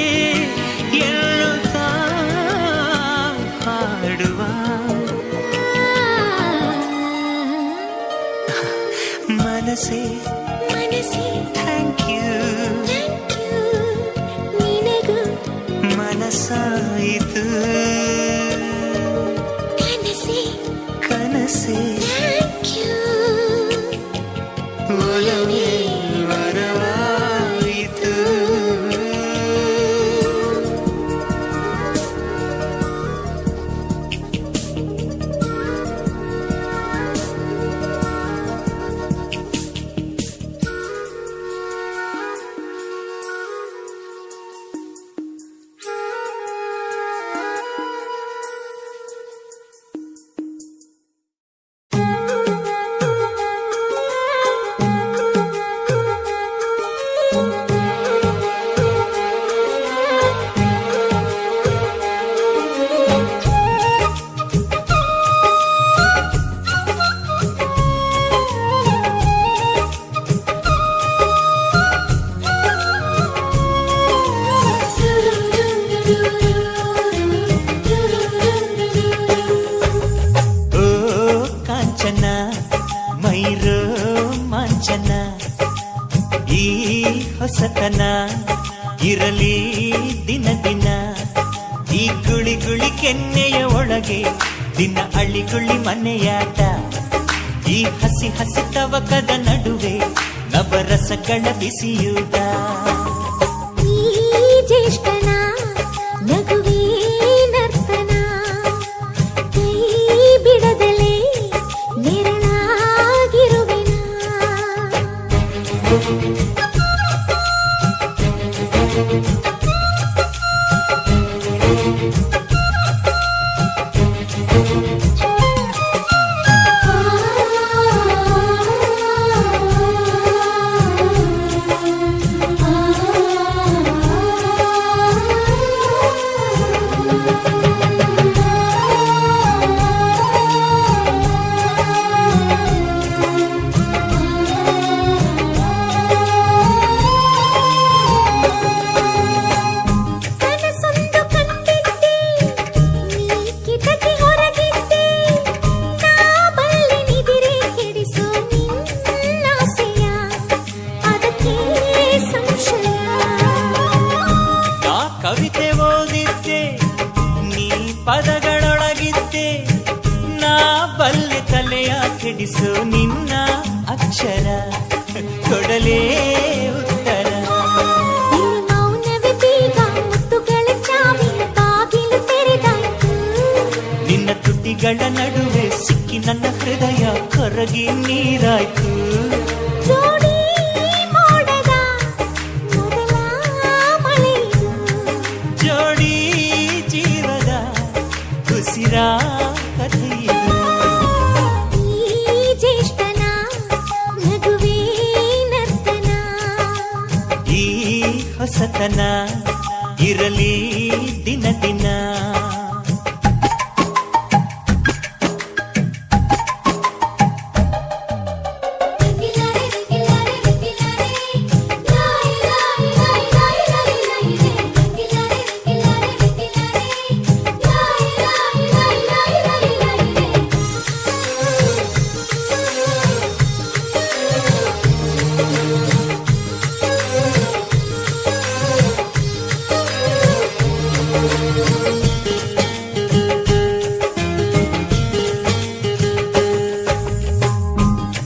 Speaker 1: ಎನ್ನುತ್ತಾ ಹಾಡುವ. ಮನಸೇ
Speaker 2: ಮನಸ್ಸೇ
Speaker 1: ಥ್ಯಾಂಕ್ ಯು,
Speaker 2: ಥ್ಯಾಂಕ್ ಯು, ನಿನಗೂ
Speaker 1: ಮನಸಾಯಿತು.
Speaker 2: ಕನಸೇ
Speaker 1: ಕನಸೇ
Speaker 2: ಥ್ಯಾಂಕ್ ಯು,
Speaker 1: ಒಲವೇ ವರವಾಯಿತು. ಹೊಸತನ ಇರಲಿ ದಿನ ದಿನ ಈ ಗುಳಿ ಗುಳಿ ಕೆನ್ನೆಯ ಒಳಗೆ ದಿನ ಅಳಿಗುಳಿ ಮನೆಯಾಟ ಈ ಹಸಿ ಹಸಿ ತವಕದ ನಡುವೆ ನವರಸಗಳ ಬಿಸಿಯೂಟ
Speaker 2: ಈ ಕನಸೊಂದು ಕಂಡಿದ್ದೆ ನೀ ಕಿಟಕಿ ಹೊರಗಿದ್ದೆ ನಾ ಬಲ್ಲೆ ನಿದಿರೆ ಕೆಡಿಸೋ ನಿನ್ನಾಸೆಯ ಅದಕ್ಕೆ ಸಂಶಯ
Speaker 1: ನಾ ಕವಿತೆ ಓದಿದ್ದೆ ನೀ ಪದಗಳೊಳಗಿದ್ದೆ ನಾ ಬಲ್ಲೆ ತಲೆಯ ಕೆಡಿಸು ನಿನ್ನ ಅಕ್ಷರ ಕೊಡಲೇ ಉತ್ತರ
Speaker 2: ಇನ್ನು ಮೌನವೇ ಬೀಗ ಮುತ್ತುಗಳ ಚಾವಿ ಬಾಗಿಲು ತೆರೆದಾಯ್ತು
Speaker 1: ನಿನ್ನ ತುಟಿಗಳ ನಡುವೆ ಸಿಕ್ಕಿ ನನ್ನ ಹೃದಯ ಕರಗಿ ನೀರಾಯ್ತು
Speaker 2: ಜೋಡಿ ಮೋಡದ ಮೊದಲ ಮಳೆಯು
Speaker 1: ಜೋಡಿ ಜೀವದ ಉಸಿರ ಕಥೆಯಿದು
Speaker 2: ಈ ಜ್ಯೇಷ್ಠನ ನಗುವೇ ನರ್ತನ
Speaker 1: ಈ ಹೊಸತನ ಇರಲಿ ದಿನ ದಿನ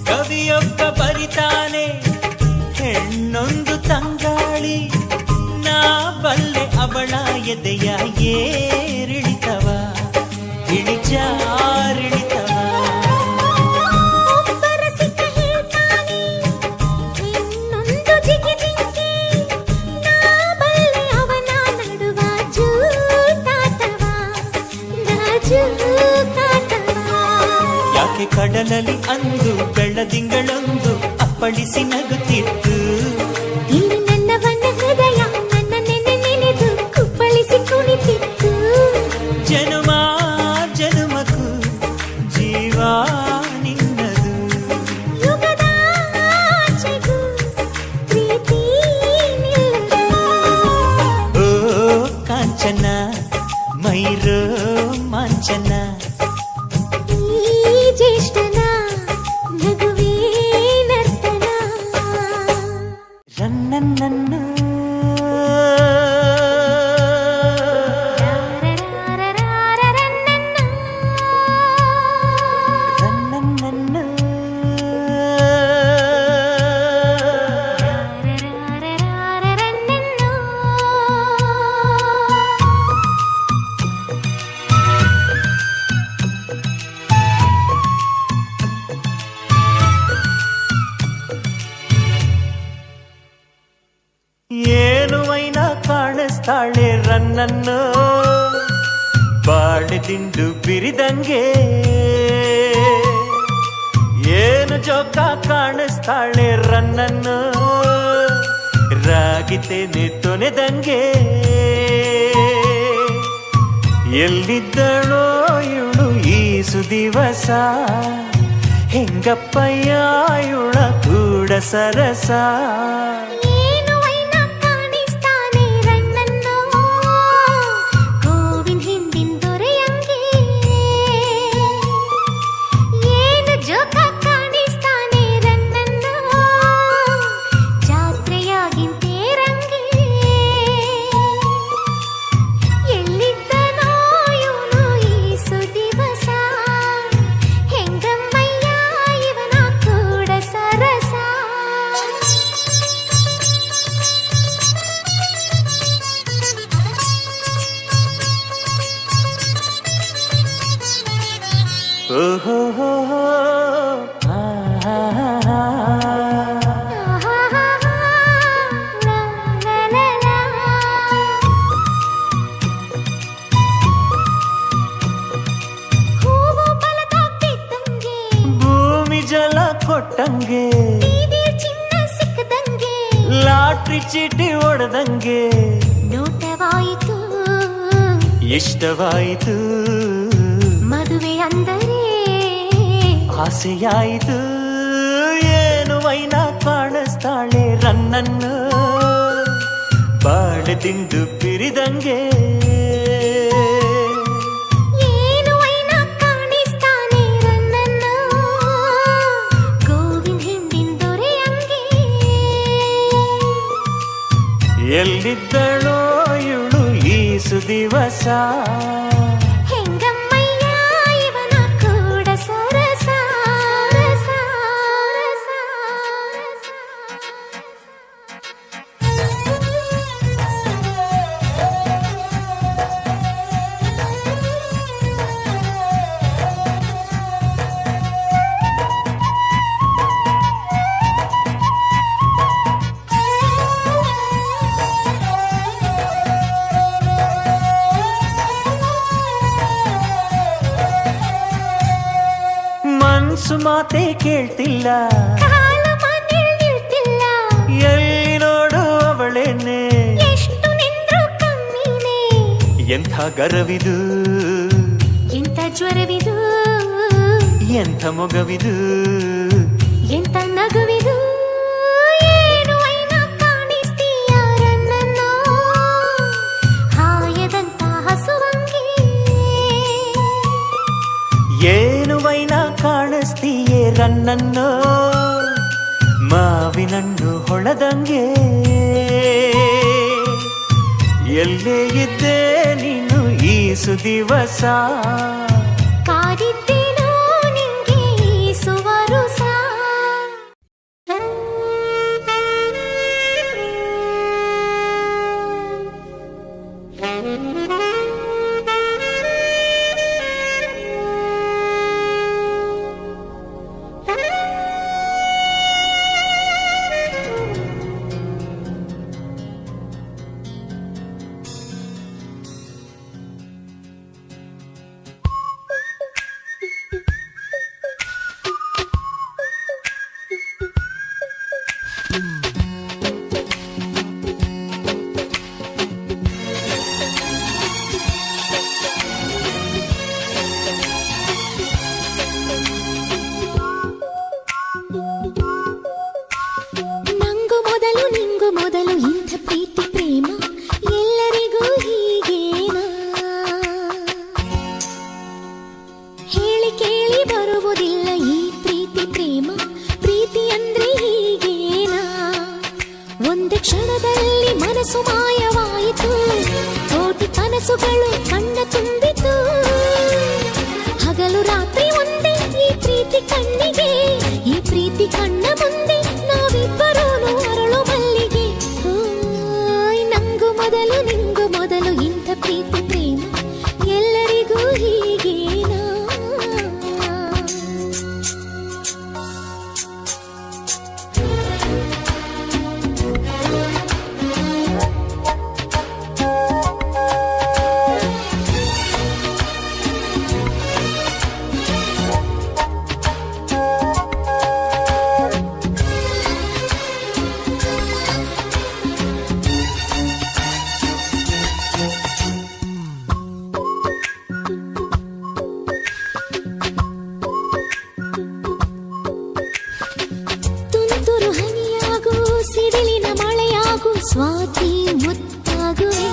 Speaker 1: ಕವಿಯೊಬ್ಬ ಬರಿತಾನೆ ಹೆಣ್ಣೊಂದು ತಂಗಾಳಿ ನಾ ಬಲ್ಲೆ ಅವಳ ಎದೆಯ ಏರಿಳಿತವ ಇಳಿಜಾರಿಳಿತವ
Speaker 2: ಒಬ್ಬರ ಸಿಕ್ಕ ಹೇಳ್ತಾನೆ ಇನ್ನೊಂದು ಜಿಗಿಜಿಂಗಿ ನಾ ಬಲ್ಲೆ ಅವನ ನಡುವ ಜೂಟಾಟವ ನಾಜೂಕಾಟವ
Speaker 1: ಯಾಕೆ ಕಡಲಲ್ಲಿ ಅಂದು ಬೆಳ್ಳದಿಂಗಳೊಂದು ಅಪ್ಪಳಿಸಿ ನಗುತ್ತಿತ್ತು
Speaker 2: ಇಲ್ಲಿ ನನ್ನವನ್ನ ಹೃದಯ ನನ್ನ ನೆನೆ ನೆನೆದು ಕುಪ್ಪಳಿಸಿ ಕುಣಿತಿತ್ತು
Speaker 1: ಜನುಮ ಜನುಮಕು ಜೀವ ನಿನ್ನದು
Speaker 2: ಯುಗದ ಆಚೆಗೂ ಪ್ರೀತಿ ನಿಲ್ಲದು
Speaker 1: ಓ ಕಾಂಚನ ಮೈರೋ ಮಾಂಚನ
Speaker 2: ಈ ಜ್ಯೇಷ್ಠನ ನಗುವೇ ನರ್ತನ
Speaker 1: ರನ್ನನ್ನು ರನ್ನನ್ನು ಏನು ವೈನ ಕಾಣಿಸ್ತಾಳೆ ರನ್ನನ್ನು ಬಾಳೆ ದಿಂಡು ಬಿರಿದಂಗೆ ಏನು ಜೋಕ ಕಾಣಿಸ್ತಾಳೆ ರನ್ನನ್ನು ರಾಗಿತೇನೆ ತೊನೆದಂಗೆ ಎಲ್ಲಿದ್ದಳೋ ಇವಳು ಈ ಸುದಿವಸ ಹೆಂಗಪ್ಪಯ್ಯ ಇವಳ ಕೂಡ ಸರಸ
Speaker 2: ಏನು ವೈನ ಕಾಣಿಸ್ತಾನೆ ರನ್ನನ್ನು ಗೋವಿನ ಹಿಂದಿನ ದೊರೆಯಂಗೆ ಏನು ಜೋಕ ಕಾಣಿಸ್ತಾನೆ ರನ್ನನ್ನು ಜಾತ್ರೆಯಾಗಿಂತೇರಂಗೆ ಎಲ್ಲಿದ್ದನೋ ಇವನು ಈ ಸುದಿವಸ ಹೆಂಗಮ್ಮಯ್ಯ ಇವನ ಕೂಡ ಸರಸ
Speaker 1: ಓಹೋ
Speaker 2: ಆಹಾ
Speaker 1: ಕೊಟ್ಟಂಗೆ
Speaker 2: ಬೀದಿ ಚಿನ್ನ ಸಿಕ್ಕದಂಗೆ
Speaker 1: ಲಾಟ್ರಿ ಚೀಟಿ ಹೊಡೆದಂಗೆ
Speaker 2: ನೋಟವಾಯಿತು
Speaker 1: ಇಷ್ಟವಾಯಿತು
Speaker 2: ಮದುವೆ ಅಂದರೆ
Speaker 1: ಆಸೆಯಾಯಿತು ಏನು ವೈನ ಕಾಣಿಸ್ತಾಳೆ ರನ್ನನ್ನು ಬಾಳೆ ತಿಂದು ಪಿರಿದಂಗೆ
Speaker 2: ಏನು ವೈನ ಕಾಣಿಸ್ತಾನೆ ರನ್ನನ್ನ ಗೋವಿನ ಹಿಂದಿನ ದೊರೆಯಂಗೆ
Speaker 1: ಎಲ್ಲಿದ್ದಳೋ ಇವಳು ಈ ಸುದಿವಸ
Speaker 2: ಹೆಂಗಮ್ಮಯ್ಯ ಇವನ ಕೂಡ ಸರಸ ರಸ, ರಸ,
Speaker 1: ಮನ್ಸು ಮಾತೆ ಕೇಳ್ತಿಲ್ಲ
Speaker 2: ಕಾಲ ಮನೇಲ್ ನಿಲ್ತಿಲ್ಲ
Speaker 1: ಎಲ್ಲಿ ನೋಡು ಅವಳೇನೆ
Speaker 2: ಎಷ್ಟು ನಿಂದ್ರು ಕಮ್ಮಿನೇ
Speaker 1: ಎಂಥ ಗರವಿದು
Speaker 2: ಎಂತ ಜ್ವರವಿದು
Speaker 1: ಎಂಥ ಮೊಗವಿದು
Speaker 2: ಎಂತ ನಗುವಿದು ಏನು ವೈನ ಕಾಣಿಸ್ತೀಯ ರನ್ನನ್ನ ಹಾಯದಂತ ಹಸುವಂಗೆ
Speaker 1: ಏನು ವೈನ ಕಾಣಿಸ್ತೀಯೇ ರನ್ನನ್ನು ಮಾವಿನಣ್ಣು ಹೊಳದಂಗೆ ಎಲ್ಲೇ ಇದ್ದೆ ನೀನು ಈ ಸುದಿವಸ
Speaker 2: ಕಾದಿದ್ದೇನೋ ನಿಂಗೆ ಈ ಸುವರುಸ ನಂಗು ಮೊದಲು ನಿಂಗು ಮೊದಲು ಇಂಥ ಪ್ರೀತಿ ಪ್ರೇಮ ಎಲ್ಲರಿಗೂ ಹೀಗೇನಾ ಹೇಳಿ ಕೇಳಿ ಬರುವುದಿಲ್ಲ ಈ ಪ್ರೀತಿ ಪ್ರೇಮ ಪ್ರೀತಿ ಅಂದ್ರೆ ಹೀಗೇನಾ ಒಂದು ಕ್ಷಣದಲ್ಲಿ ಮನಸ್ಸು ಮಾಯವಾಯಿತು ಕೋಟಿ ಕನಸುಗಳು ಕಣ್ಣ ತುಂಬಿತು ಹಗಲು ರಾತ್ರಿ ಒಂದೇ ಈ ಪ್ರೀತಿ ಕಣ್ಣಿಗೆ ಈ ಪ್ರೀತಿ ಕಣ್ಣ ಮುಂದೆ ನಾವಿಬ್ಬರೂ ಅರಳು ಮಲ್ಲಿಗೆ ಓಯ್ ನಂಗು ಮೊದಲು ನಿಂಗು ಮೊದಲು ಇಂಥ ಪ್ರೀತಿ ಪ್ರೇಮ ಎಲ್ಲರಿಗೂ ಹೀಗೇನಾ ತುಂತುರು ಹನಿಯಾಗು ಸಿಡಿಲಿನ ಮಳೆಯಾಗು ಸ್ವಾತಿ ಮುತ್ತಾಗುವೆ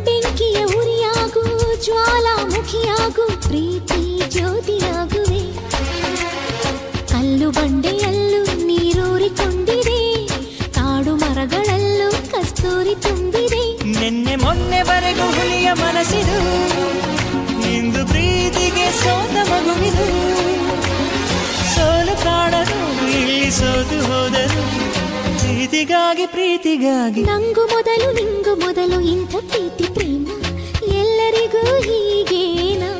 Speaker 2: ಬೆಂಕಿಯ ಉರಿಯಾಗು ಜ್ವಾಲಾಮುಖಿಯಾಗು ಪ್ರೀತಿ ಜ್ಯೋತಿಯಾಗುವೆ ಕಲ್ಲು ಬಂಡೆಯಲ್ಲೂ ನೀರೂರಿಕೊಂಡಿದೆ ಕಾಡು ಮರಗಳಲ್ಲೂ ಕಸ್ತೂರಿ ತುಂಬಿದೆ
Speaker 1: ನಿನ್ನೆ ಮೊನ್ನೆವರೆಗೂ ಹುಲಿಯ ಮನಸ್ಸಿದು ಇಂದು ಪ್ರೀತಿಗೆ ಸೋತ ಮಗುವಿದು ಸೋಲು ಕಾಣದು ಇಲ್ಲಿ ಸೋತು ಹೋದರು ಪ್ರೀತಿಗಾಗಿ
Speaker 2: ನಂಗು ಮೊದಲು ನಿಂಗು ಮೊದಲು ಇಂಥ ಪ್ರೀತಿ ಪ್ರೇಮ ಎಲ್ಲರಿಗೂ ಹೀಗೇನಾ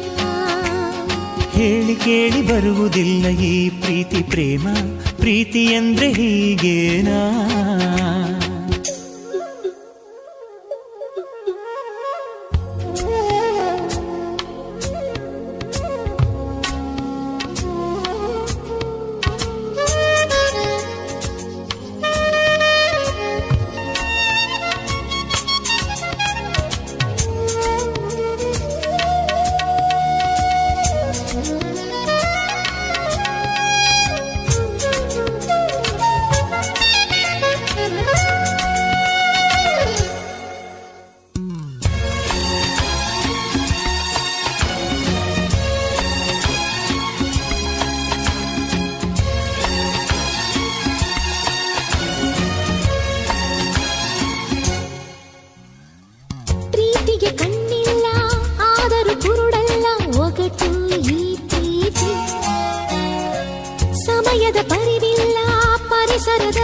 Speaker 1: ಹೇಳಿ ಕೇಳಿ ಬರುವುದಿಲ್ಲ ಈ ಪ್ರೀತಿ ಪ್ರೇಮ ಪ್ರೀತಿ ಅಂದ್ರೆ ಹೀಗೇನಾ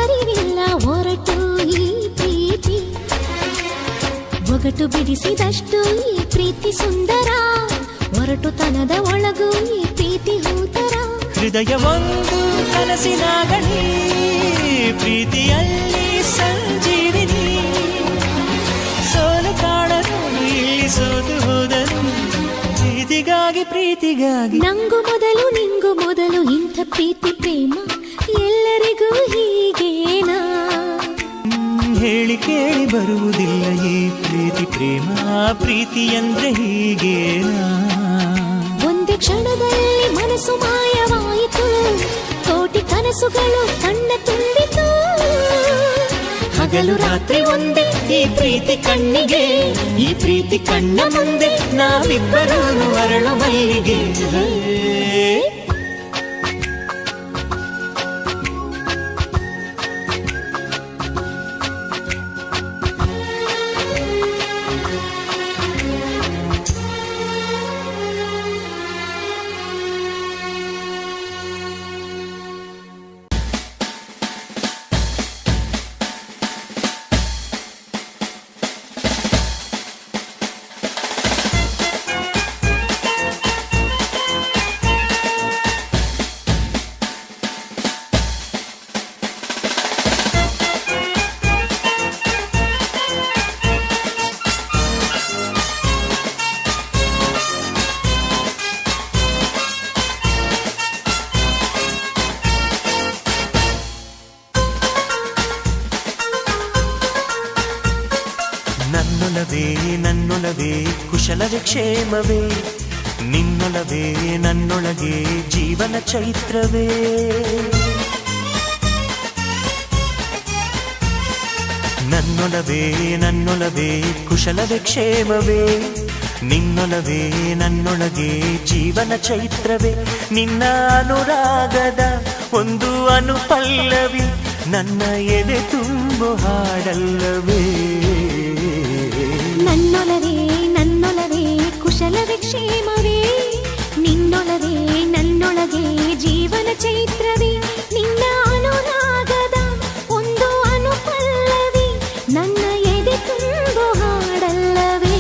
Speaker 2: ಅರಿವಿಲ್ಲ ಹೊರಟು ಈ ಪ್ರೀತಿ ಒಗಟು ಬಿಡಿಸಿದಷ್ಟು ಈ ಪ್ರೀತಿ ಸುಂದರ ಹೊರಟುತನದ ಒಳಗು ಈ ಪ್ರೀತಿ ಹೂತರ
Speaker 1: ಹೃದಯ ಒಂದು ಕನಸಿನ ಗಣಿ ಪ್ರೀತಿಯಲ್ಲಿ ಸಂಜೀವಿನಿ ಸೋಲು ಕಾಣಲು ಇಲ್ಲಿ ಸೋತು ಹೋದನು ಪ್ರೀತಿಗಾಗಿ
Speaker 2: ನಂಗು ಮೊದಲು ನಿಂಗು ಮೊದಲು ಇಂಥ ಪ್ರೀತಿ ಪ್ರೇಮ ಎಲ್ಲರಿಗೂ ಹೀಗೇನಾ
Speaker 1: ಹೇಳಿ ಕೇಳಿ ಬರುವುದಿಲ್ಲ ಈ ಪ್ರೀತಿ ಪ್ರೇಮ ಪ್ರೀತಿ ಅಂದ್ರೆ ಹೀಗೇನಾ
Speaker 2: ಒಂದು ಕ್ಷಣದಲ್ಲಿ ಮನಸ್ಸು ಮಾಯವಾಯಿತು ಕೋಟಿ ಕನಸುಗಳು ಕಣ್ಣ ತುಂಬಿತು
Speaker 1: ಹಗಲು ರಾತ್ರಿ ಒಂದೇ ಈ ಪ್ರೀತಿ ಕಣ್ಣಿಗೆ ಈ ಪ್ರೀತಿ ಕಣ್ಣ ಮುಂದೆ ನಾವಿಬ್ಬರೂ ಅರಳು ಮಲ್ಲಿಗೆ ನನ್ನೊಲವೇ ಕುಶಲವೇ ಕ್ಷೇಮವೇ ನಿನ್ನೊಲವೇ ನನ್ನೊಳಗೆ ಜೀವನ ಚೈತ್ರವೇ ನನ್ನೊಲವೇ ಕುಶಲವೇ ಕ್ಷೇಮವೇ ನಿನ್ನೊಲವೇ ನನ್ನೊಳಗೆ ಜೀವನ ಚೈತ್ರವೇ ನಿನ್ನ ಅನುರಾಗದ ಒಂದು ಅನುಪಲ್ಲವಿ ನನ್ನ ಎದೆ ತುಂಬು ಹಾಡಲ್ಲವೇ
Speaker 2: ನನ್ನೊಲವೇ ಕುಶಲವೇ ಕ್ಷೇಮವೇ ನಿನ್ನೊಲವೇ ನನ್ನೊಳಗೆ ಜೀವನ ಚೈತ್ರವೇ ನಿನ್ನ ಅನುರಾಗದ ಒಂದು ಅನುಪಲ್ಲವಿ ನನ್ನ ಎದೆ ತುಂಬು ಹಾಡಲ್ಲವೇ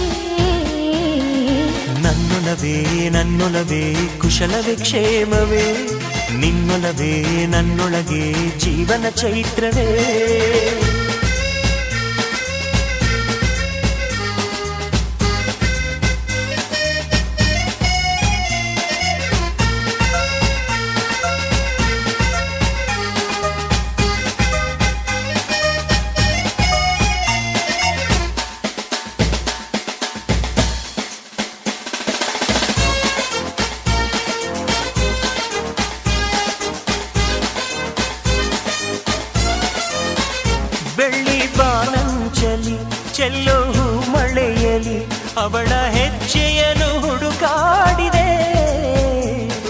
Speaker 1: ನನ್ನೊಲವೇ ಕುಶಲವೇ ಕ್ಷೇಮವೇ ನಿನ್ನೊಲವೇ ನನ್ನೊಳಗೆ ಜೀವನ ಚೈತ್ರವೇ ಬೆಳ್ಳಿ ಬಾನಂಚಲಿ ಚೆಲ್ಲೋ ಮಳೆಯಲಿ ಅವಳ ಹೆಜ್ಜೆಯನ್ನು ಹುಡುಕಾಡಿದೆ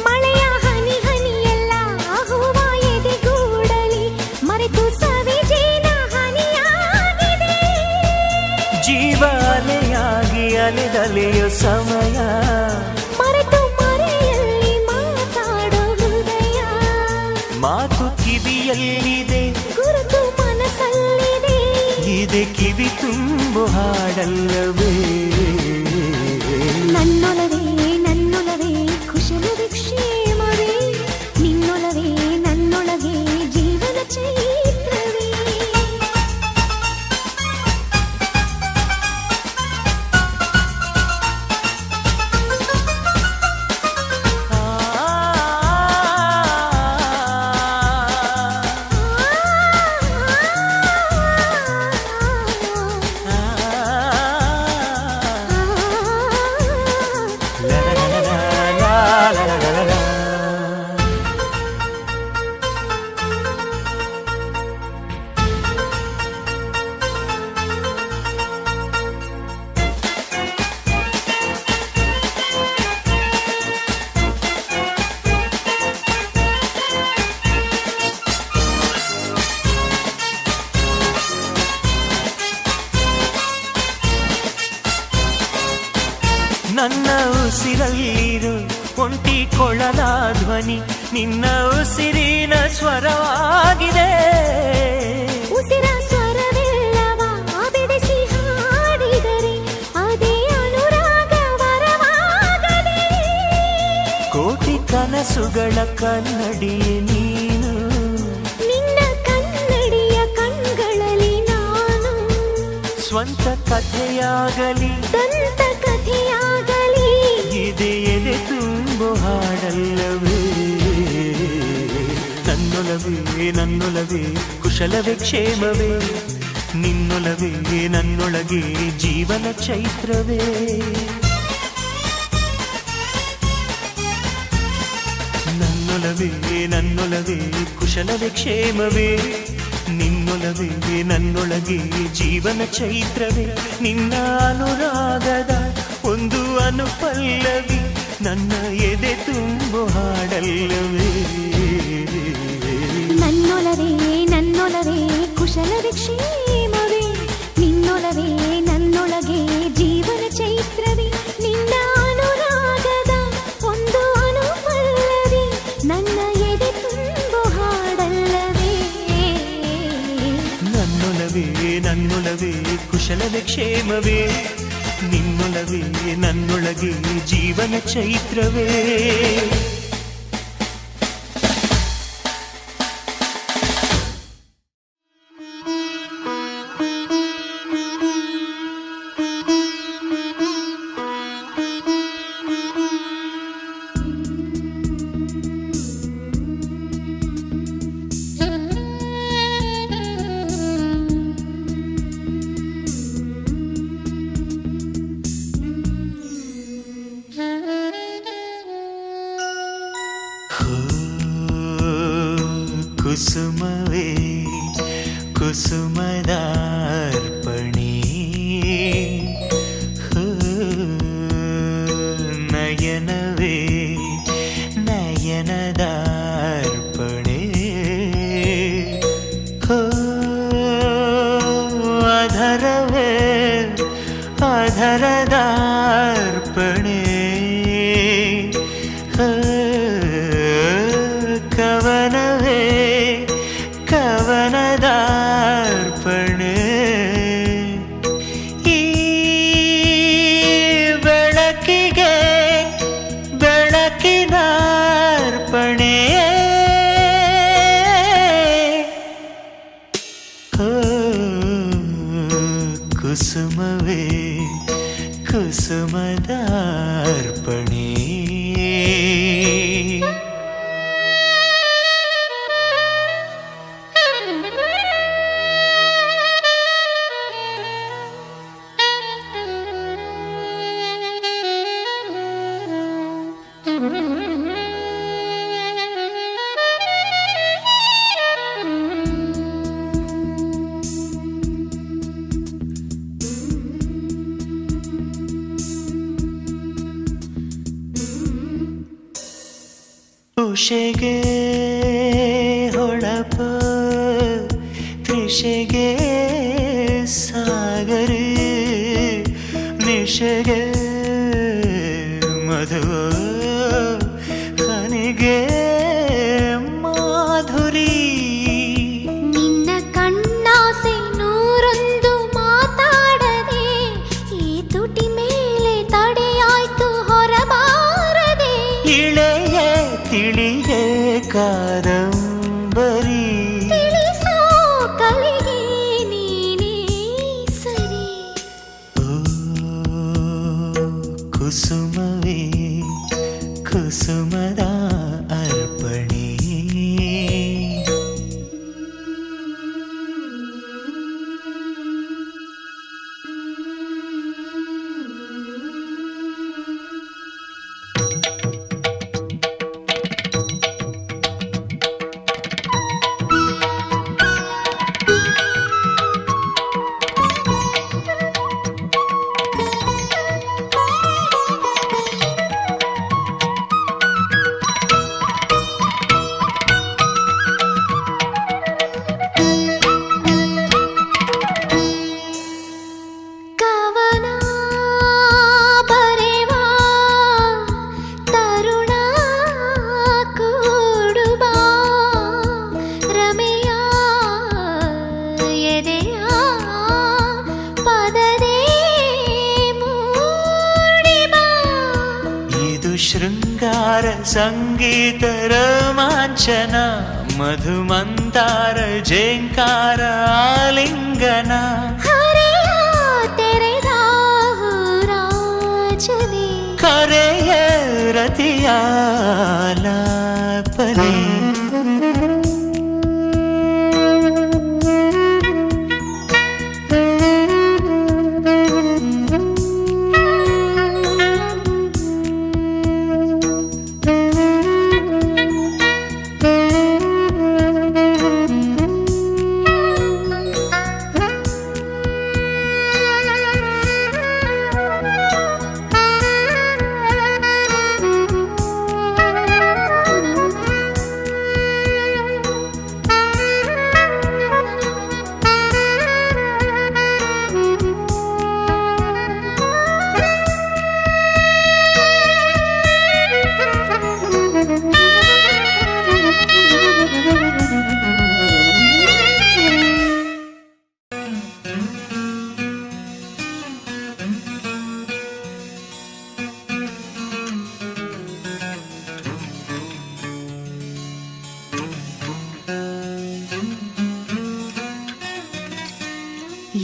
Speaker 2: ಮಳೆಯ ಹನಿ ಹನಿಯೆಲ್ಲ ಹೂವ ಎದೆಗೂಡಲಿ ಮರೆತು ಸವಿಜೇನ ಹನಿಯಾಗಿದೆ
Speaker 1: ಜೀವ ಅಲೆಯಾಗಿ ಅಲೆದಲೆಯೋ ಸಮಯ
Speaker 2: ಮರೆತು ಮರೆಯಲ್ಲಿ ಮಾತಾಡೋ ಹೃದಯ
Speaker 1: ಮಾತು ಕಿವಿಯಲ್ಲಿದೆ
Speaker 2: ಗುರುತು ಮನಸ್ಸಲ್ಲಿದೆ
Speaker 1: ಇದೆ ಕಿವಿ ತುಂಬು ಹಾಡಲ್ಲವೇ
Speaker 2: ನನ್ನೊಲವೇ ಕುಶಲವೇ ಕ್ಷೇಮವೇ ನಿನ್ನೊಲವೇ ನನ್ನೊಳಗೆ ಜೀವನ ಚೈತ್ರವೇ
Speaker 1: ನನ್ನ ಉಸಿರಲ್ಲಿರು ಒಂಟಿ ಕೊಳಲ ಧ್ವನಿ ನಿನ್ನ ಉಸಿರಿನ ಸ್ವರವಾಗಿದೆ.
Speaker 2: ಉಸಿರ ಸ್ವರವೆಲ್ಲವ ಬಿಡಿಸಿ ಹಾಡಿದರೆ ಅದೇ ಅನುರಾಗ ವರವಾಗದೆ.
Speaker 1: ಕೋಟಿ ಕನಸುಗಳ ಕನ್ನಡಿಯೇ ನೀನು,
Speaker 2: ನಿನ್ನ ಕನ್ನಡಿಯ ಕಣ್ಗಳಲ್ಲಿ ನಾನು.
Speaker 1: ಸ್ವಂತ ಕಥೆಯಾಗಲಿ
Speaker 2: ದಂತ ಕಥೆಯಾಗಲಿ
Speaker 1: ಇದೆ ಎದೆ ತುಂಬು ಹಾಡಲ್ಲವೇ. ನನ್ನೊಲವೇ ನನ್ನೊಲವೇ ಕುಶಲವೇ ಕ್ಷೇಮವೇ, ನಿನ್ನೊಲವೇ ನನ್ನೊಳಗೆ ಜೀವನ ಚೈತ್ರವೇ. ನನ್ನೊಲವೇ ನನ್ನೊಲವೇ ಕುಶಲವೇ ಕ್ಷೇಮವೇ, ನಿನ್ನೊಲವೇ ನನ್ನೊಳಗೆ ಜೀವನ ಚೈತ್ರವೇ. ನಿನ್ನ ಅನುರಾಗದ ಒಂದು ಅನುಪಲ್ಲವಿ ನನ್ನ ಎದೆ ತುಂಬು ಹಾಡಲ್ಲವೇ.
Speaker 2: ನನ್ನೊಲವೇ ನನ್ನೊಲವೇ ಕುಶಲವೇ ಕ್ಷೇಮವೇ, ನಿನ್ನೊಲವೇ ನನ್ನೊಳಗೆ ಜೀವನ ಚೈತ್ರವೇ. ನಿನ್ನ ಅನುರಾಗದ ಒಂದು ಅನುಪಲ್ಲವಿ ನನ್ನ ಎದೆ ತುಂಬು ಹಾಡಲ್ಲವೇ.
Speaker 1: ನನ್ನೊಲವೇ ನನ್ನೊಲವೇ ಕುಶಲವೇ ಕ್ಷೇಮವೇ, ನಿನ್ನೊಲವೇ ನನ್ನೊಳಗೆ ಜೀವನ ಚೈತ್ರವೇ. ಕುಸುಮವೇ ಕುಸುಮದಾರ್ಪಣೆ, ನಯನವೇ ನಯನದಾರ್ಪಣೆ, ಅಧರವೇ ಅಧರದಾರ್ಪಣೆ, ಕವನವೇ ಕವನದಾರ್ಪಣೆ. ಈ ಬೆಳಕಿಗೆ ಬೆಳಕಿನಾರ್ಪಣೆ, ಕುಸುಮವೇ ಕುಸುಮದಾರ್ಪಣೆ. ಉಷೆಗೆ ಹೊಳಪ ಕೃಷಿಗೆ ಸಾಗರ, ನಿಶೆಗೆ ಮಧುವ ಕನಿಗೆ ಮಾಧುರಿ.
Speaker 2: ನಿನ್ನ ಕಣ್ಣಾಸೆ ನೂರೊಂದು ಮಾತಾಡದೆ, ಈ ತುಟಿ ಮೇಲೆ ತಡೆಯಾಯ್ತು ಹೊರಬಾರದೆ.
Speaker 1: ಇಳೆಯ ತಿಳಿಗೆ ಕಾದಂಬರಿ,
Speaker 2: ತಿಳಿಸೋ ಕಲಿಗೆ ನೀನೇ ಸರಿ.
Speaker 1: ಓ ಕುಸುಮವೇ ಶೃಂಗಾರ ಸಂಗೀತ ರೋಮಾಂಚನ ಮಧುಮಂದಾರ ಜೇಂಕಾರ ಆಲಿಂಗನ ಕರೆಯ ರತಿಯ ಲಾಪನೆ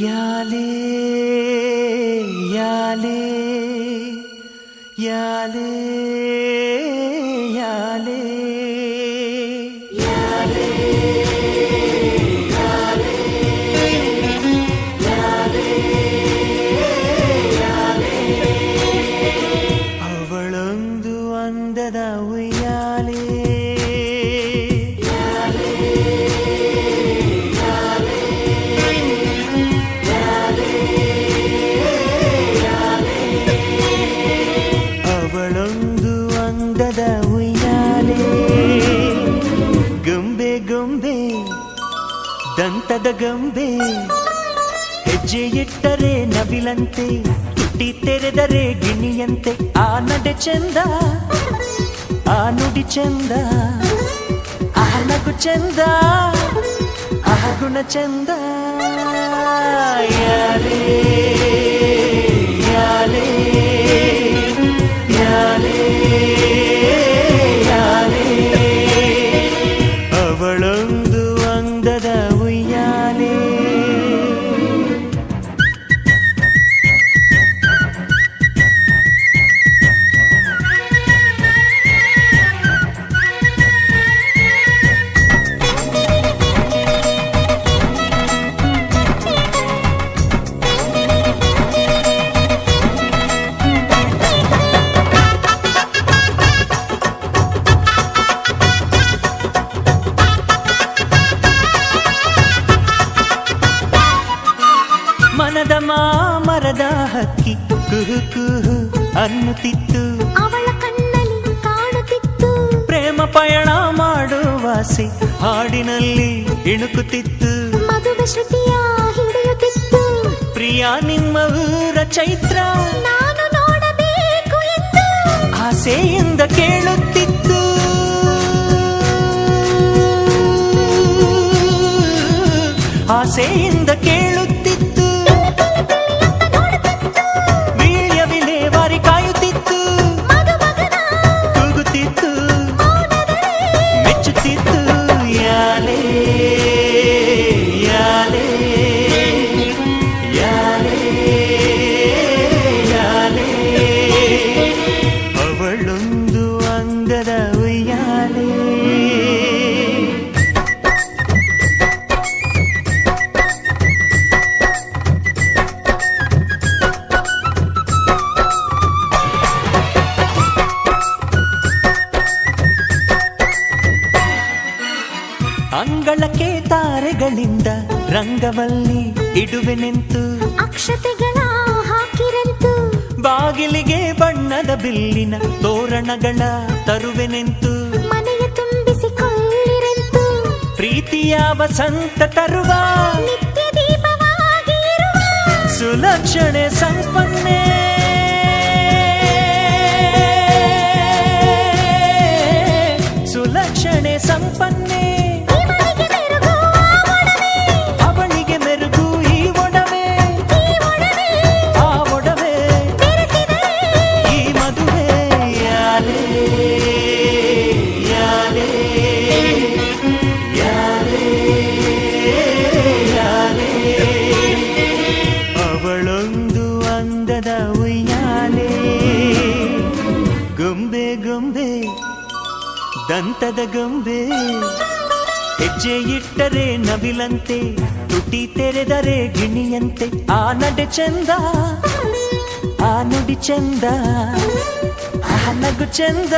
Speaker 1: ಯಾಲೇ ಯಾಲೇ ಯಾಲೇ ಯಾಲೇ ಯಾಲೇ ಅವಳೊಂದು ಅಂದದ ಉಯ್ಯಾಲೆ ಅವಳೊಂದು ಅಂದದ ಉಯ್ಯಾಲೆ ಗೊಂಬೆ ಗೊಂಬೆ ದಂತದ ಗೊಂಬೆ ಹೆಜ್ಜೆ ಇಟ್ಟರೆ ನವಿಲಂತೆ ತುಟಿ ತೆರೆದರೆ ಗಿಣಿಯಂತೆ ಆ ನಡೆ ಚಂದ ಆ ನುಡಿ ಚಂದ ಆ ನಗು ಚಂದ ಆ ಗುಣ ಚಂದ ಯಾಲೇ ಯಾಲೇ ಯಾಲೇ ಯಾಲೇ ಅವಳೊಂದು ಅಂದದ ಉಯ್ಯಾಲೆ ಮನದ ಮಾಮರದ ಹಕ್ಕಿ ಕುಹು ಕುಹು ಅನ್ನುತ್ತಿತ್ತು
Speaker 2: ಅವಳ ಕಣ್ಣಲ್ಲಿ ಕಾಣುತ್ತಿತ್ತು
Speaker 1: ಪ್ರೇಮ ಪಯಣ ಮಾಡುವಾಸೆ ಹಾಡಿನಲ್ಲಿ ಇಣುಕುತ್ತಿತ್ತು
Speaker 2: ಮದುವೆ ಶ್ರುತಿಯ ಹಿಡಿಯುತ್ತಿತ್ತು
Speaker 1: ಪ್ರಿಯ ನಿಮ್ಮ ಊರ ಚೈತ್ರ
Speaker 2: ನಾನು ನೋಡಬೇಕು ಎಂದು
Speaker 1: ಆಸೆಯಿಂದ ಕೇಳುತ್ತಿತ್ತು ಆಸೆಯಿಂದ ಕೇಳುತ್ತಿತ್ತು ವೀಳ್ಯ ವಿಲೇವಾರಿ ಕಾಯುತ್ತಿತ್ತು ಕೂಗುತ್ತಿತ್ತು ಮೆಚ್ಚುತ್ತಿತ್ತು ಯಾಲೇ ಯಾಲೇ ಯಾಲೇ ಯಾಲೇ ಅವಳೊಂದು ಅಂದದ ಉಯ್ಯಾಲೆ ಅಂಗಳಕ್ಕೆ ತಾರೆಗಳಿಂದ ರಂಗವಲ್ಲಿ ಇಡುವೆನೆಂತು
Speaker 2: ಅಕ್ಷತೆಗಳ ಹಾಕಿರಂತು
Speaker 1: ಬಾಗಿಲಿಗೆ ಬಣ್ಣದ ಬಿಲ್ಲಿನ ತೋರಣಗಳ ತರುವೆನೆಂತು
Speaker 2: ಮನೆಯ ತುಂಬಿಸಿಕೊಳ್ಳಿರಂತು
Speaker 1: ಪ್ರೀತಿಯ ವಸಂತ ತರುವ
Speaker 2: ನಿತ್ಯ ದೀಪವಾಗಿ ಇರುವ
Speaker 1: ಸುಲಕ್ಷಣೆ ಸಂಪನ್ನೆ ಸುಲಕ್ಷಣೆ ಸಂಪನ್ನೆ ಅವನಿಗೆ ಮೆರುಗು ಈ ಒಡವೆ ಆ ಒಡವೆ ಈ ಮದುವೆ ಯಾಲೇ ನೋಟದ ಗೊಂಬೆ ಹೆಜ್ಜೆ ಇಟ್ಟರೆ ನವಿಲಂತೆ ತುಟಿ ತೆರೆದರೆ ಗಿಣಿಯಂತೆ ಆ ನಡೆ ಚಂದ ಆ ನುಡಿ ಚಂದ ಆ ನಗು ಚಂದ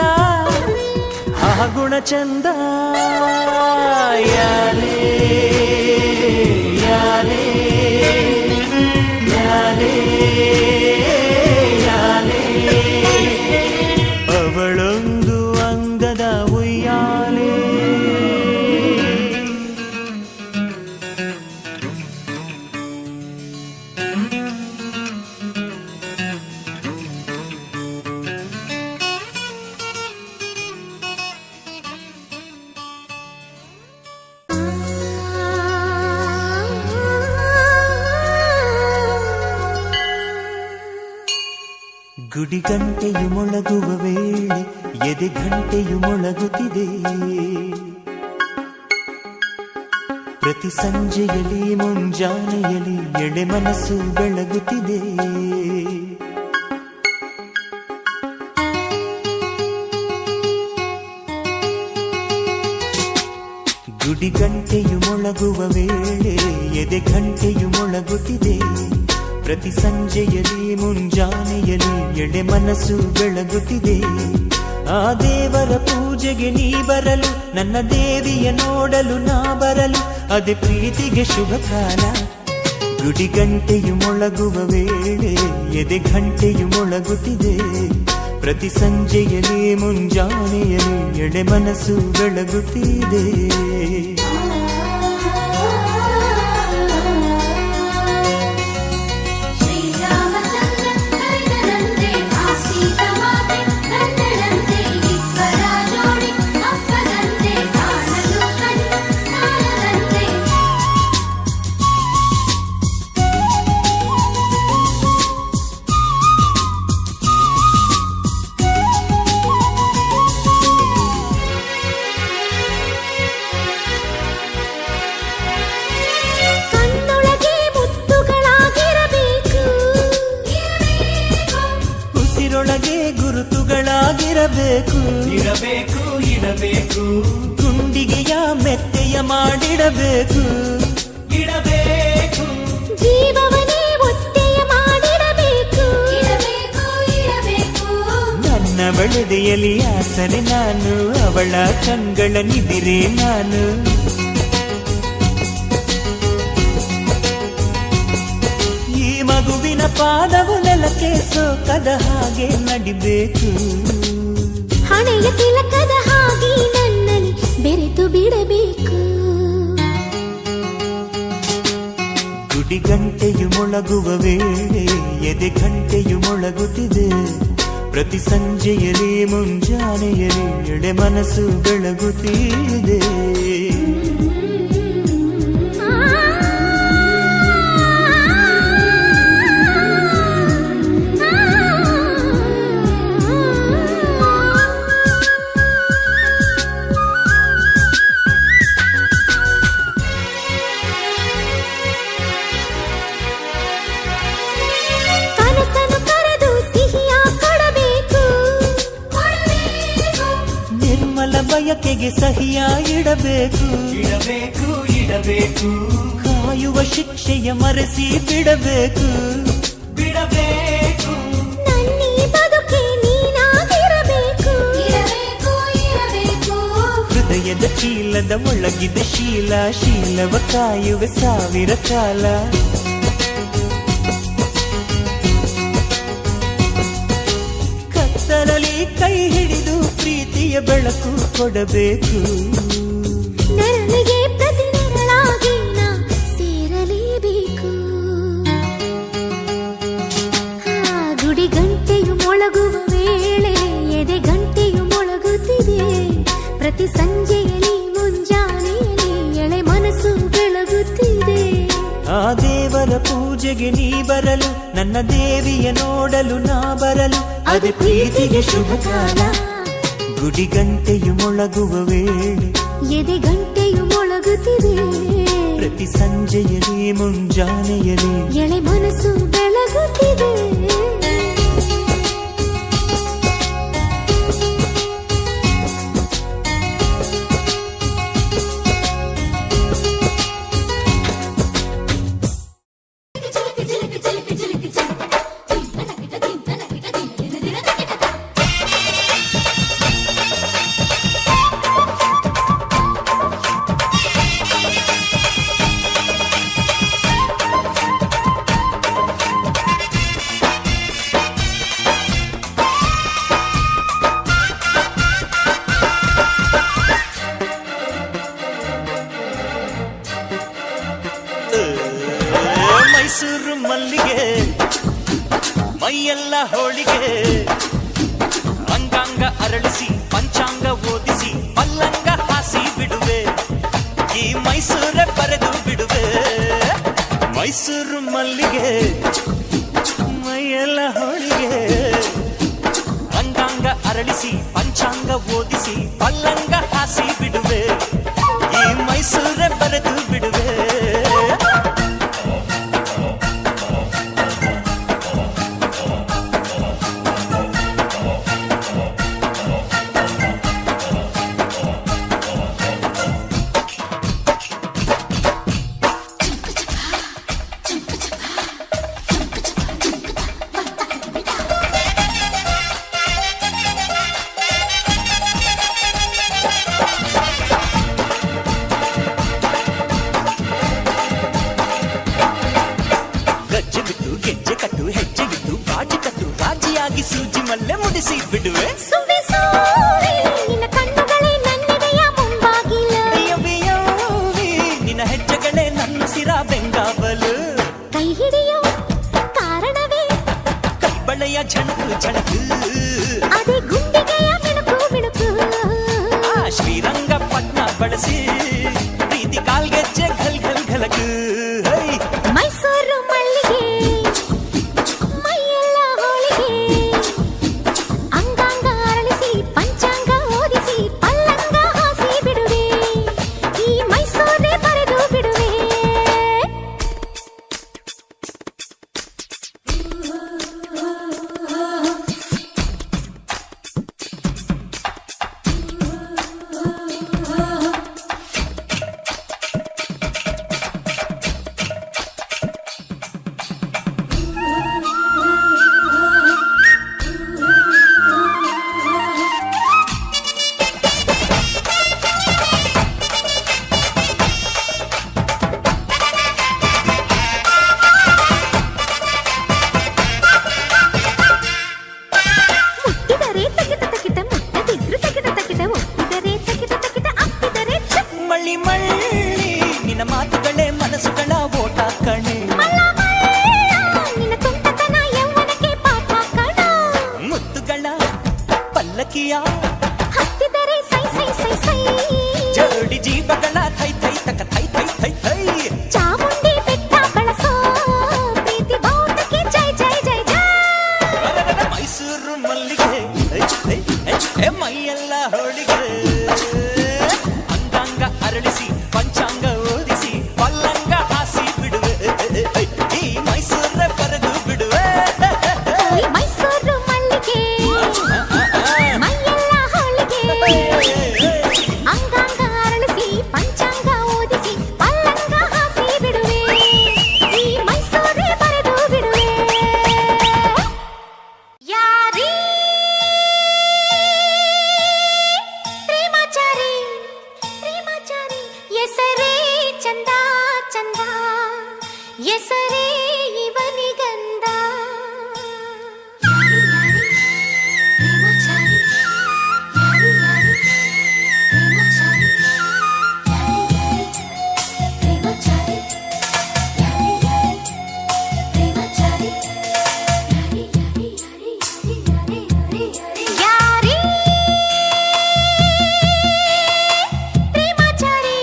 Speaker 1: ಆ ಗುಣ ಚಂದ ಯಾರೇ ಯಾರೇ ಯಾರೇ ಯಾರೇ ಅವಳೊಂದು ಅಂಗದ ಉಯ್ಯಾಲೆ ಗುಡಿ ಗಂಟೆಯು ಮೊಳಗುವ ವೇಳೆ ಎದೆ ಗಂಟೆಯು ಮೊಳಗುತ್ತಿದೆ ಪ್ರತಿ ಸಂಜೆಯಲ್ಲಿ ಮುಂಜಾನೆಯಲ್ಲಿ ಎಳೆ ಮನಸ್ಸು ಬೆಳಗುತ್ತಿದೆ ಗುಡಿ ಗಂಟೆಯು ಮೊಳಗುವ ವೇಳೆ ಎದೆ ಗಂಟೆಯು ಮೊಳಗುತ್ತಿದೆ ಪ್ರತಿ ಸಂಜೆಯಲ್ಲಿ ಮುಂಜಾನೆಯಲ್ಲಿ ಎಡೆ ಮನಸ್ಸು ಬೆಳಗುತ್ತಿದೆ ಆ ದೇವರ ಪೂಜೆಗೆ ನೀ ಬರಲು ನನ್ನ ದೇವಿಯ ನೋಡಲು ನಾ ಬರಲು ಅದೇ ಪ್ರೀತಿಗೆ ಶುಭ ಕಾಲ ಗುಡಿ ಗಂಟೆಯು ಮೊಳಗುವ ವೇಳೆ ಎದೆ ಗಂಟೆಯು ಮೊಳಗುತ್ತಿದೆ ಪ್ರತಿ ಸಂಜೆಯಲ್ಲಿ ಮುಂಜಾನೆಯಲ್ಲಿ ಎಡೆ ಮನಸ್ಸು ಬೆಳಗುತ್ತಿದೆ ಉಸಿರೊಳಗೆ ಗುರುತುಗಳಾಗಿರಬೇಕು
Speaker 3: ಇರಬೇಕು ಇರಬೇಕು
Speaker 1: ಗುಂಡಿಗೆಯ ಮೆತ್ತೆಯ ಮಾಡಿಡಬೇಕು
Speaker 3: ಇಡಬೇಕು
Speaker 2: ಜೀವವನೇ ಒತ್ತೆಯ ಮಾಡಿಡಬೇಕು
Speaker 3: ಇರಬೇಕು ಇರಬೇಕು
Speaker 1: ನನ್ನ ಬಳೆದೆಯಲ್ಲಿ ಆಸರೆ ನಾನು ಅವಳ ಕಂಗಳ ನಿದಿರೆ ನಾನು ಈ ಮಗುವಿನ ಪಾದವು ನೆಲಕ್ಕೆ ಸೋಕದ ಹಾಗೆ ನಡಿಬೇಕು
Speaker 2: ಹಣೆಯ ತಿಲಕದ ಹಾಗೆ ನನ್ನಲ್ಲಿ ಬೆರೆತು ಬಿಡಬೇಕು
Speaker 1: ಗುಡಿ ಗಂಟೆಯು ಮೊಳಗುವ ವೇಳೆ ಎದೆ ಗಂಟೆಯು ಮೊಳಗುತ್ತಿದೆ ಪ್ರತಿ ಸಂಜೆಯಲ್ಲಿ ಮುಂಜಾನೆಯಲ್ಲಿ ಎಡೆ ಮನಸ್ಸು ಬೆಳಗುತ್ತಿದೆ ಬಯಕೆಗೆ ಸಹಿಯ ಇಡಬೇಕು
Speaker 3: ಇಡಬೇಕು ಇಡಬೇಕು
Speaker 1: ಕಾಯುವ ಶಿಕ್ಷೆಯ ಮರೆಸಿ ಬಿಡಬೇಕು
Speaker 3: ಬಿಡಬೇಕು
Speaker 2: ನನ್ನೀ ಬದುಕೆ ನೀನಾಗಿರಬೇಕು
Speaker 3: ಇರಬೇಕು ಇರಬೇಕು
Speaker 1: ಹೃದಯದ ಚೀಲದ ಒಳಗಿದ ಶೀಲ ಶೀಲವ ಕಾಯುವ ಸಾವಿರ ಕಾಲ ಕತ್ತಲಲ್ಲಿ ಕೈ ಹಿಡಿದು ಪ್ರೀತಿಯ ಬೆಳಕು ಕೊಡಬೇಕು
Speaker 2: ನನಗೆ ಪ್ರತಿ ನೆರಳಾಗಿ ನಾ ಸೇರಲೇಬೇಕು ಗುಡಿ ಗಂಟೆಯು ಮೊಳಗುವ ವೇಳೆ ಎದೆ ಗಂಟೆಯು ಮೊಳಗುತ್ತಿದೆ ಪ್ರತಿ ಸಂಜೆಯಲ್ಲಿ ಮುಂಜಾನೆಯಲ್ಲಿ ಎಳೆ ಮನಸ್ಸು ಬೆಳಗುತ್ತಿದೆ
Speaker 1: ಆ ದೇವರ ಪೂಜೆಗೆ ನೀ ಬರಲು ನನ್ನ ದೇವಿಯ ನೋಡಲು ನಾ ಬರಲು ಅದೇ ಪ್ರೀತಿಗೆ ಶುಭ ಕಾಲ ಗುಡಿ ಗಂಟೆಯು ಮೊಳಗುವ ವೇಳೆ
Speaker 2: ಎದೆ ಗಂಟೆಯು ಮೊಳಗುತ್ತಿದೆ
Speaker 1: ಪ್ರತಿ ಸಂಜೆಯಲ್ಲಿ ಮುಂಜಾನೆಯಲ್ಲಿ
Speaker 2: ಎಳೆ ಮನಸ್ಸು ಬೆಳಗುತ್ತಿದೆ
Speaker 1: ಮೈಸೂರು ಮಲ್ಲಿಗೆ ಮೈಯೆಲ್ಲ ಹೋಳಿಗೆ ಅಂಗಾಂಗ ಅರಳಿಸಿ ಪಂಚಾಂಗ ಓದಿಸಿ ಪಲ್ಲಂಗ ಹಾಸಿ ಬಿಡುವೆ ಈ ಮೈಸೂರೇ ಬರೆದು ಬಿಡುವೆ ಮೈಸೂರು ಮಲ್ಲಿಗೆ ಮೈಯೆಲ್ಲ ಹೋಳಿಗೆ ಅಂಗಾಂಗ ಅರಳಿಸಿ ಪಂಚಾಂಗ ಓದಿಸಿ ಪಲ್ಲಂಗ ಹಾಸಿ ಬಿಡುವೆ ಈ ಮೈಸೂರೇ ಬರೆದು ಬಿಡುವೆ ಗೆಜ್ಜೆ ಕಟ್ಟು ಹೆಜ್ಜೆ ಇಟ್ಟು ಬಾಜಿ ಕಟ್ಟು ರಾಜಿಯಾಗಿ ಸೂಜಿ ಮಲ್ಲೆ ಮುಡಿಸಿ ಬಿಡುವೆ
Speaker 2: ನಿನ್ನ ಕಣ್ಣುಗಳೇ ನನ್ನೆದೆಯ ಮುಂಬಾಗಿಲ
Speaker 1: ನಿನ್ನ ಹೆಜ್ಜೆಗಳೇ ನನ್ನ ಸಿರಾ ಬೆಂಗಾವಲು
Speaker 2: ಕೈ ಹಿಡಿಯೋ ಕಾರಣವೇ
Speaker 1: ಕೈಬಳೆಯ ಝಣಕು ಝಣಕು
Speaker 2: ಅದೇ ಗುಂಡಿಗೆಯ ಮಿಣುಕು ಮಿಣುಕು
Speaker 1: ಆ ಶ್ರೀರಂಗಪಟ್ಟಣ ಬಳಸಿ ಪ್ರೀತಿ ಕಾಲ್ಗೆಜ್ಜೆ ಘಲ್ ಘಲ್ ಘಲಕು
Speaker 2: ಮೈಸೂರು ಮಲ್ಲಿಗೆ ಮೈಯೆಲ್ಲ ಹೋಳಿಗೆ ಅಂಗಾಂಗ ಅರಳಿಸಿ ಪಂಚಾಂಗ ಓದಿಸಿ ಪಲ್ಲಂಗ ಹಾಸಿ ಬಿಡುವೆ ಈ ಮೈಸೂರೇ ಬರೆದು ಬಿಡುವೆ
Speaker 1: ಮಳ್ಳಿ ಮಳ್ಳಿ ನಿನ್ನ ಮಾತುಗಳೇ ಮನಸ್ಸುಗಳ ಓಟ ಕಣೆ
Speaker 2: ನಿನ್ನ ತುಂಟತನ ಯೌವನಕ್ಕೆ ಪಾಠ ಕಣ
Speaker 1: ಮುತ್ತುಗಳ ಪಲ್ಲಕಿಯ
Speaker 2: ಹತ್ತಿದರೆ ಸೈ ಸೈ ಸೈ ಸೈ
Speaker 1: ಜೋಡಿ ಜೀವಗಳ ಥೈ ಥೈ ತಕ ಥೈ ಥೈ ಥೈ ಥೈ
Speaker 2: ಚಾಮುಂಡಿ ಬೆಟ್ಟ ಬಳಸೋ ಪ್ರೀತಿ ಬಾವುಟಕ್ಕೆ ಜೈ ಜೈ ಜೈ ಜೈ
Speaker 1: ಮೈಸೂರು ಮಲ್ಲಿಗೆ ಮೈಯೆಲ್ಲ ಹೋಳಿಗೆ ಅಂಗಾಂಗ ಅರಳಿಸಿ ಪಂಚಾಂಗ ಓದಿಸಿ ಪಲ್ಲಂಗ ಹಾಸಿ ಬಿಡುವೆ ಈ ಮೈಸೂರೇ ಬರೆದು ಬಿಡುವೆ
Speaker 2: ಮೈಸೂರು ಮಲ್ಲಿಗೆ ಮೈಯೆಲ್ಲ ಹೋಳಿಗೆ ಅಂಗಾಂಗ ಅರಳಿಸಿ ಪಂಚಾಂಗ ಓದಿಸಿ ಪಲ್ಲಂಗ ಹಾಸಿ ಬಿಡುವೆ ಈ ಮೈಸೂರೇ ಬರೆದು ಬಿಡುವೆ ಯಾರೀ ಪ್ರೇಮಾಚಾರಿ ಪ್ರೇಮಾಚಾರಿ ಹೆಸರೇ ಚಂದ ಚಂದ ಹೆಸರೇ ಇವನಿಗಂದ ಪ್ರೇಮಾಚಾರಿ ಪ್ರೇಮಾಚಾರಿ ಯಾರೀ ಪ್ರೇಮಾಚಾರಿ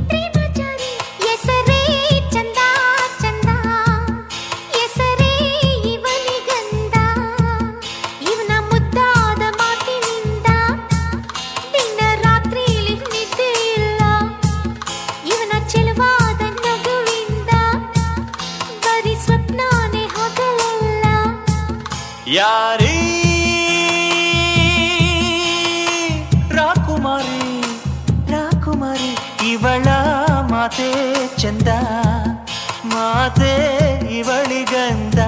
Speaker 2: ಪ್ರೇಮಾಚಾರಿ ಹೆಸರೇ ಚಂದ ಚಂದ ಹೆಸರೇ ಇವನಿಗಂದ ಇವನ ಮುದ್ದಾದ ಮಾತಿನಿಂದ ದಿನ ರಾತ್ರಿಲಿ ನಿದ್ದೆ ಇಲ್ಲ ಇವನ ಚೆಲುವಾದ ನಗುವಿಂದ ಬರೀ ಸ್ವಪ್ನಾನೇ ಹಗಲಲ್ಲ
Speaker 1: ಯಾರೀ ರಾಕುಮಾರಿ ರಾಕುಮಾರಿ ಇವಳ ಮಾತೆ ಚಂದ ಮಾತೆ ಇವಳಿಗಂದ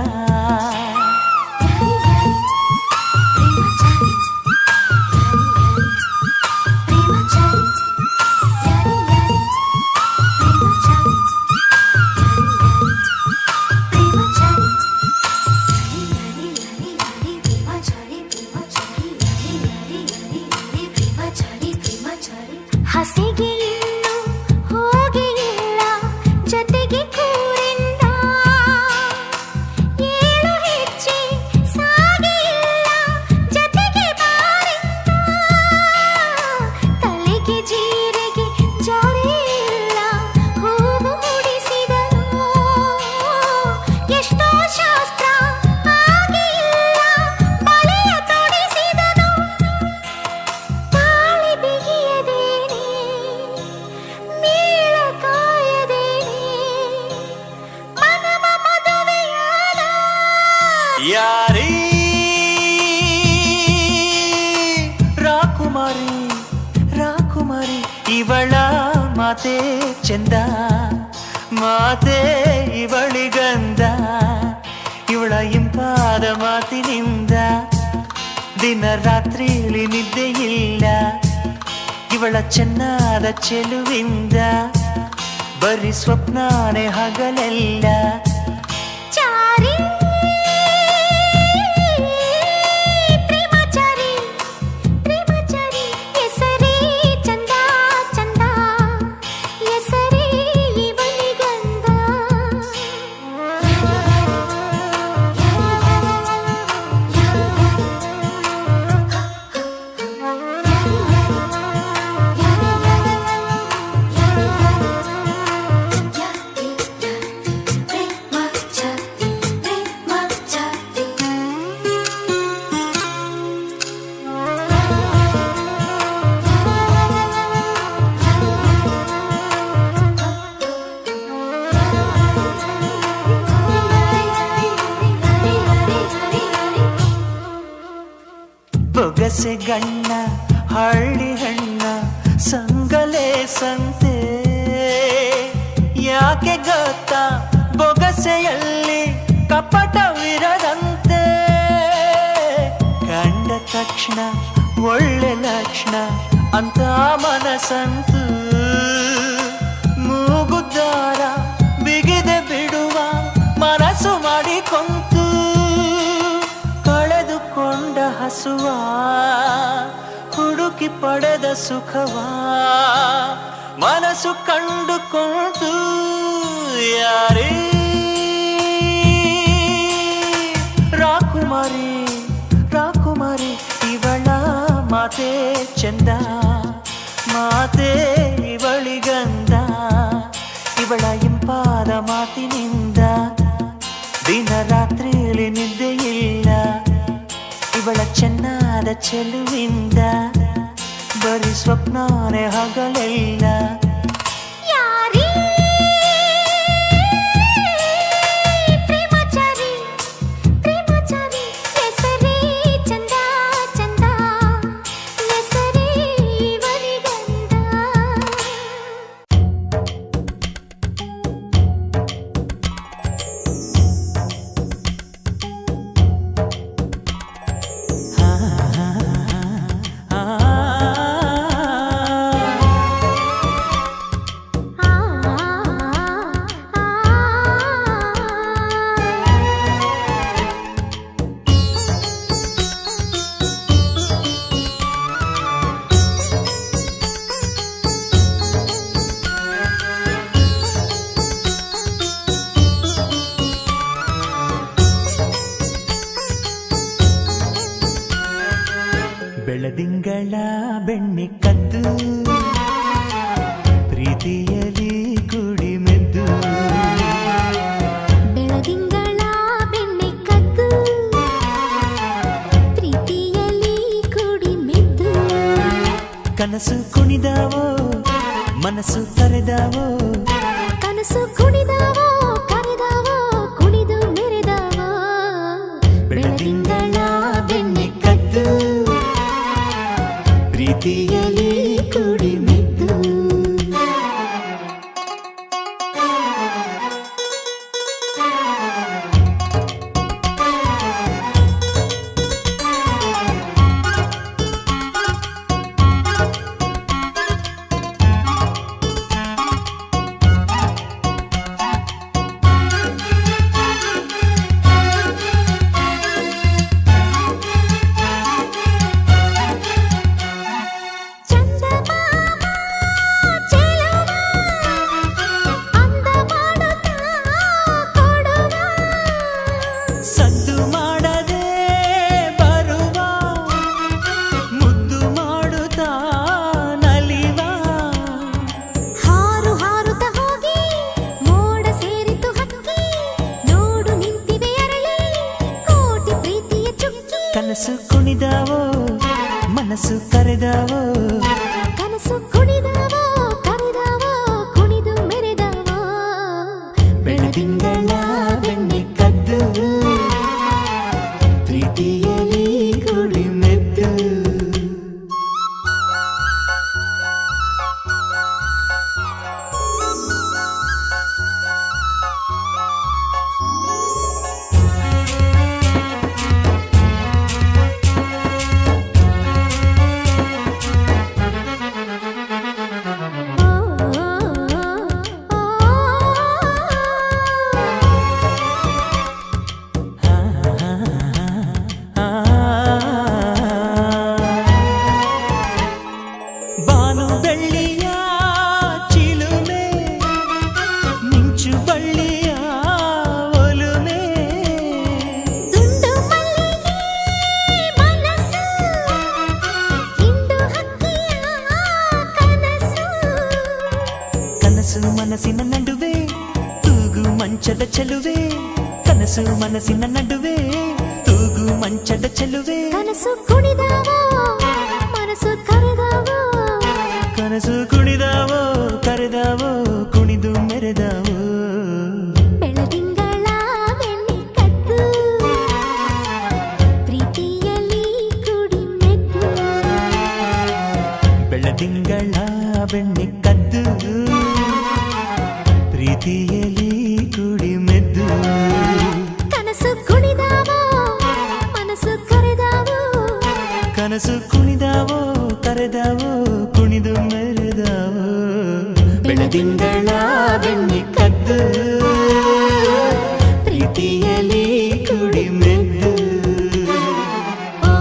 Speaker 2: ಹಸಿಗೆ ಇನ್ನು ಹೋಗಿ ಇಲ್ಲ ಜೊತೆಗೆ ಕೂರಿಂದ
Speaker 1: ಯಾರೀ ರಾಕುಮಾರಿ ರಾಕುಮಾರಿ ಇವಳ ಮಾತೆ ಚಂದ ಮಾತೆ ಇವಳಿಗಂದ ಇವಳ ಇಂಪಾದ ಮಾತಿನಿಂದ ದಿನ ರಾತ್ರಿಲಿ ನಿದ್ದೆಯಿಲ್ಲ ಇವಳ ಚೆನ್ನಾದ ಚೆಲುವಿಂದ ಬರೀ ಸ್ವಪ್ನಾನೇ ಹಗಲೆಲ್ಲ
Speaker 2: ಚಾರಿ ಪ್ರೇಮಚಾರಿ ಪ್ರೇಮಚಾರಿ ಹೆಸರೇ ಚಂದ ಚಂದ ಹೆಸರೇ ಇವನಿಗಂದ
Speaker 1: ಬೊಗಸೆ ಗಣ್ಣ ಹಳ್ಳಿ ಹಣ್ಣ ಸಂಗಲೇ ಸಂತೆ ಯಾಕೆ ಗೊತ್ತಾ ಬೊಗಸೆಯಲ್ಲಿ ಕಪಟವಿರದಂತೆ ಕಂಡ ತಕ್ಷಣ ಒಳ್ಳೆ ಲಕ್ಷಣ ಅಂತ ಮನಸ್ಸಂತೂ ಮೂಗುದಾರ ಬಿಗಿದೆ ಬಿಡುವ ಮನಸ್ಸು ಮಾಡಿಕೊಂತು ಕಳೆದುಕೊಂಡ ಹಸುವ ಹುಡುಕಿ ಪಡೆದ ಸುಖವ ಮನಸ್ಸು ಕಂಡುಕೊಂಡು ಯಾರೇ ರಾಕುಮಾರಿ ರಾಕುಮಾರಿ ಇವಳ ಮಾತೆ ಚಂದ ಮಾತೆ ಇವಳಿಗಂದ ಇವಳ ಇಂಪಾದ ಮಾತಿನಿಂದ ದಿನ ರಾತ್ರಿಯಲ್ಲಿ ನಿದ್ದೆಯಿಲ್ಲ ಇವಳ ಚೆನ್ನಾದ ಚೆಲುವಿಂದ ಬರೀ ಸ್ವಪ್ನಾನೇ ಹಗಲೆಲ್ಲ
Speaker 2: ಯಾರೀ ಪ್ರೇಮಚಾರಿ ಪ್ರೇಮಚಾರಿ ಹೆಸರೇ ಚಂದ ಚಂದ ಹೆಸರೇ ಇವನಿಗಂದ
Speaker 1: ಬೆಳದಿಂಗಳ ಬೆಣ್ಣೆ ಕದ್ದು ಪ್ರೀತಿಯಲಿ ಕುಡಿ ಮೆದ್ದು
Speaker 2: ಬೆಳದಿಂಗಳ ಬೆಣ್ಣೆ ಕದ್ದು ಪ್ರೀತಿಯಲ್ಲಿ ಕೂಡಿ ಮೆದ್ದು
Speaker 1: ಕನಸು ಕುಣಿದಾವೋ ಮನಸ್ಸು ಕರೆದಾವೋ
Speaker 2: ಕನಸು ಕುಣಿದಾವೋ ಕರೆದಾವೋ ಕುಣಿದು ಮೆರೆದಾವೋ
Speaker 1: ಬೆಳದಿಂಗಳ ಬೆಣ್ಣೆ ಕದ್ದು ಪ್ರೀತಿಯಲಿ ಕುಡಿ ಮೆದ್ದು ಸದ್ದು ಮಾಡದೆ ಬರುವ ಮುದ್ದು ಮಾಡುತ್ತಾ ನಲಿವ
Speaker 2: ಹಾರು ಹಾರುತ್ತ ಹೋಗಿ ಮೋಡ ಸೇರಿತು ಹಕ್ಕಿ ನೋಡು ನಿಂತಿವೆ ಅರಳಿ ಕೋಟಿ ಪ್ರೀತಿಯ ಚುಕ್ಕಿ
Speaker 1: ಕನಸು ಕುಣಿದಾವೋ ಮನಸ್ಸು ಕರೆದಾವೋ
Speaker 2: ಕನಸು ಕುಣಿದಾವೋ ಕರೆದಾವೋ ಕುಣಿದು ಮೆರೆದಾವೋ
Speaker 1: ಬೆಳದಿಂಗಳ ಬೆಣ್ಣೆ ಕದ್ದು ಚೆಲುವೆ ಕನಸು ಮನಸ್ಸಿನ ನಡುವೆ ತೂಗು ಮಂಚದ ಚೆಲುವೆ
Speaker 2: ಕನಸು ಕುಣಿದಾವೋ ಮನಸ್ಸು ಕರೆದಾವೋ
Speaker 1: ಕನಸು ಕುಣಿದಾವೋ ಕರೆದಾವೋ ಕುಣಿದು ಮೆರೆದಾವೋ
Speaker 2: ಬೆಳದಿಂಗಳ ಬೆಣ್ಣೆ ಕದ್ದು ಪ್ರೀತಿಯಲ್ಲಿ ಕುಡಿ ಮೆದ್ದು
Speaker 1: ಬೆಳದಿಂಗಳ ಬೆಣ್ಣೆ ಕದ್ದು ಪ್ರೀತಿಯಲ್ಲಿ ಕುಡಿ ಮೆದ್ದು
Speaker 2: ಕನಸು ಕುಣಿದಾವೋ ಮನಸ್ಸು ಕರೆದಾವೋ
Speaker 1: ಕನಸು ಕುಣಿದಾವೋ ಕರೆದಾವೋ ಕುಣಿದು ಮೆರೆದಾವೋ ಬೆಳದಿಂಗಳ ಬೆಣ್ಣೆ ಕದ್ದು ಪ್ರೀತಿಯಲ್ಲಿ ಕುಡಿ ಮೆದ್ದು
Speaker 2: ಓ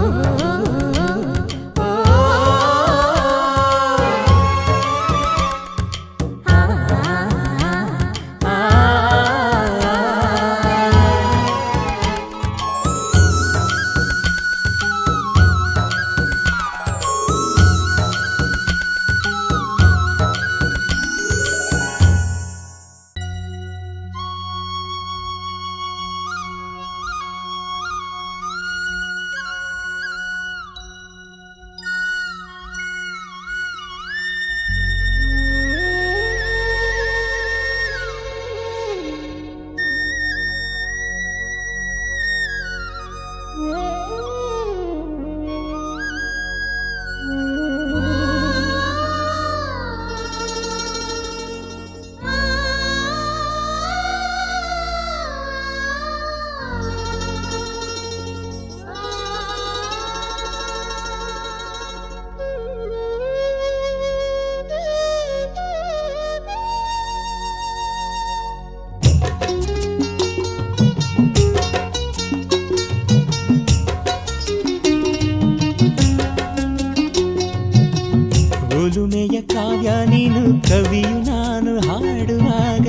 Speaker 1: ಒಲುಮೆಯ ಕಾವ್ಯ ನೀನು ಕವಿಯು ನಾನು ಹಾಡುವಾಗ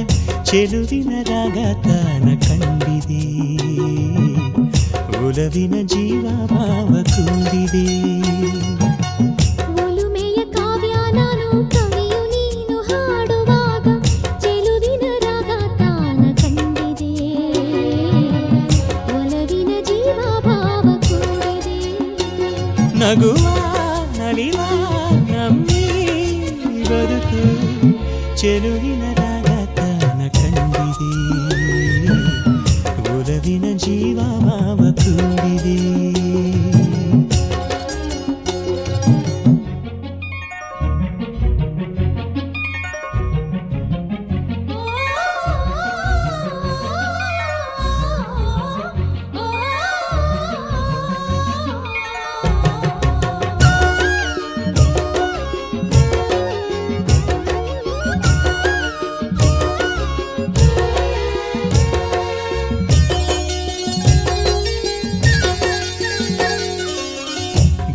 Speaker 1: ಚೆಲುವಿನ ರಾಗ ತಾನ ಕಂಡಿದೆ ಒಲವಿನ ಜೀವ ಭಾವ ಕೂಡಿದೆ
Speaker 2: ಒಲುಮೆಯ ಕಾವ್ಯ ನಾನು ಕವಿಯು ನೀನು ಹಾಡುವಾಗ ಚೆಲುವಿನ ರಾಗ ತಾನ ಕಂಡಿದೆ ಒಲವಿನ ಜೀವ ಭಾವ ಕೂಡಿದೆ
Speaker 1: ನಗುವ ನಲಿವ ನಮ್ಮಿ ಬದುಕು ಚೆಲುವಿನ ರಾಗ ತಾನ ಕಂಡಿದೆ ಒಲವಿನ ಜೀವ ಭಾವ ಕೂಡಿದೆ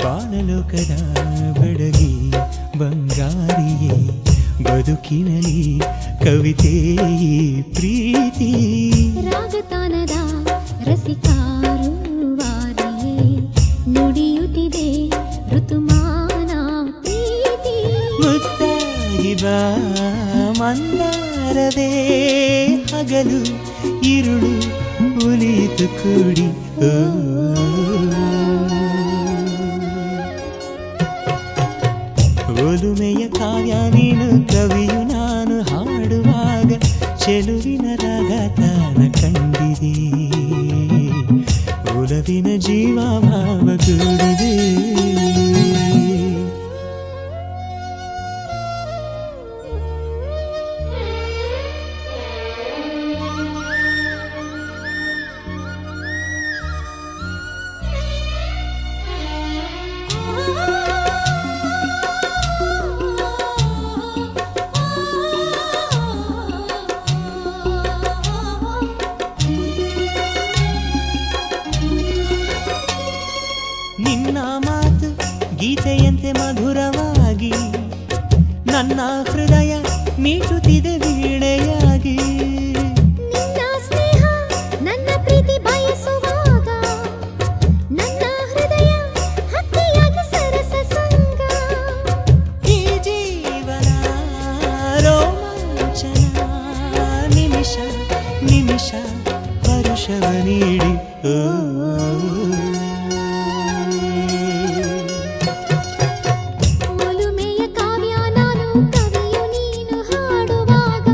Speaker 1: ಬಾಳಲೋಕದ ಬಡಗಿ ಬಂಗಾರಿಯೇ ಬದುಕಿನಲ್ಲಿ ಕವಿತೆ ಪ್ರೀತಿ
Speaker 2: ರಾಗತಾನದ ರಸಿಕಾರುವಾರಿಯೇ ನುಡಿಯುತ್ತಿದೆ ಋತುಮಾನ ಪ್ರೀತಿ
Speaker 1: ಮುತ್ತಾಯಿವ ಮಂದಾರವೇ ಹಗಲು ಇರುಳು ಉಳಿಯಿತು ಕೂಡಿ ಒಲುಮೆಯ ಕಾವ್ಯ ನೀನು ಕವಿಯು ನಾನು ಹಾಡುವಾಗ ಚೆಲುವಿನ ರಾಗ ತಾನ ಕಂಡಿದೆ ಒಲವಿನ ಜೀವ ಭಾವ ಕೂಡಿದೆ ನಿನ್ನ ಮಾತು ಗೀತೆಯಂತೆ ಮಧುರವಾಗಿ ನನ್ನ ಹೃದಯ ಮೀಟುತ್ತಿದೆ ವೀಣೆಯಾಗಿ
Speaker 2: ನಿನ್ನ ಸ್ನೇಹ ನನ್ನ ಪ್ರೀತಿ ಬಯಸುವಾಗ ನನ್ನ ಹೃದಯ ಹಕ್ಕಿಯಾಗಿ ಸರಸ ಸಂಗ
Speaker 1: ಈ ಜೀವನ ರೋಮಾಂಚನ ನಿಮಿಷ ನಿಮಿಷ ಪೌರುಷವ ನೀಡಿ
Speaker 2: ಒಲುಮೆಯ ಕಾವ್ಯ ನಾನು ಕವಿಯು ನೀನು ಹಾಡುವಾಗ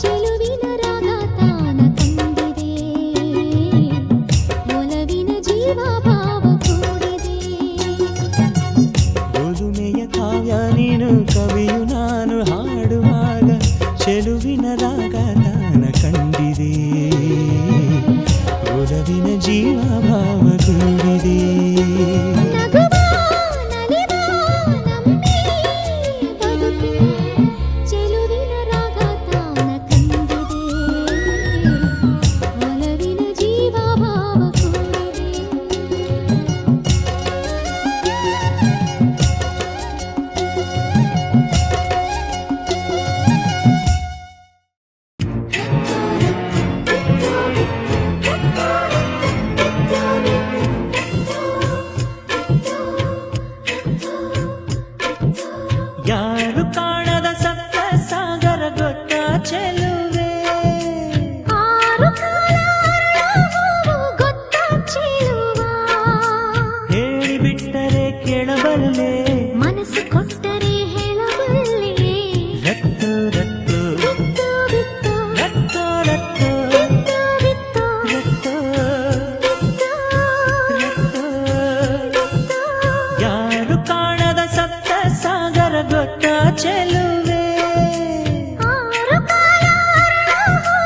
Speaker 2: ಚೆಲುವಿನ ರಾಗ ತಾನ ತಂದಿದೆ ಒಲವಿನ ಜೀವ ಭಾವ ಕೂಡಿದೆ
Speaker 1: ಒಲುಮೆಯ ಕಾವ್ಯ ನೀನು ಕವಿಯು ನಾನು ಹಾಡುವಾಗ ಚೆಲುವಿನ ರಾಗ ತಾನ ಕಂಡಿದೆ ಒಲವಿನ ಜೀವ ಭಾವ ಕೂಡಿದೆ
Speaker 2: ನಗುವಾ ನಲಿವಾ ನಮ್ಮಿ ಬದುಕು ಚೆಲುವಿನ ರಾಗ ತಾನ ಕಂಡಿದೆ ಒಲವಿನ ಜೀವ ಭಾವ ಕೂಡಿದೆ
Speaker 1: ಯಾರು ಕಾಣದ ಸಪ್ತ ಸಾಗರ ಗೊತ್ತ ಚೆಲುವೆ
Speaker 2: ಆರು ಕಾಲ ಅರಳುವು ಗೊತ್ತ ಚೆಲುವ
Speaker 1: ಹೇಳಿಬಿಟ್ಟರೆ ಕೇಳಬಲ್ಲೆ
Speaker 2: ಮನಸ್ಸು ಕೊಟ್ಟರೆ ಹೇಳಬಲ್ಲೆ
Speaker 1: ರತ್ತು ರತ್ತು
Speaker 2: ಬಿತ್ತು ಬಿತ್ತು
Speaker 1: ರತ್ತು ರತ್ತು
Speaker 2: ಬಿತ್ತು ಬಿತ್ತು
Speaker 1: ರತ್ತು
Speaker 2: ಬಿತ್ತು
Speaker 1: ರತ್ತು ಯಾರು ಕಾಣದ ಸಪ್ತ ಸಾಗರ ಗೊತ್ತ ಚೆಲುವೆ
Speaker 2: ಆರು ಕಾಲ ಅರಳುವು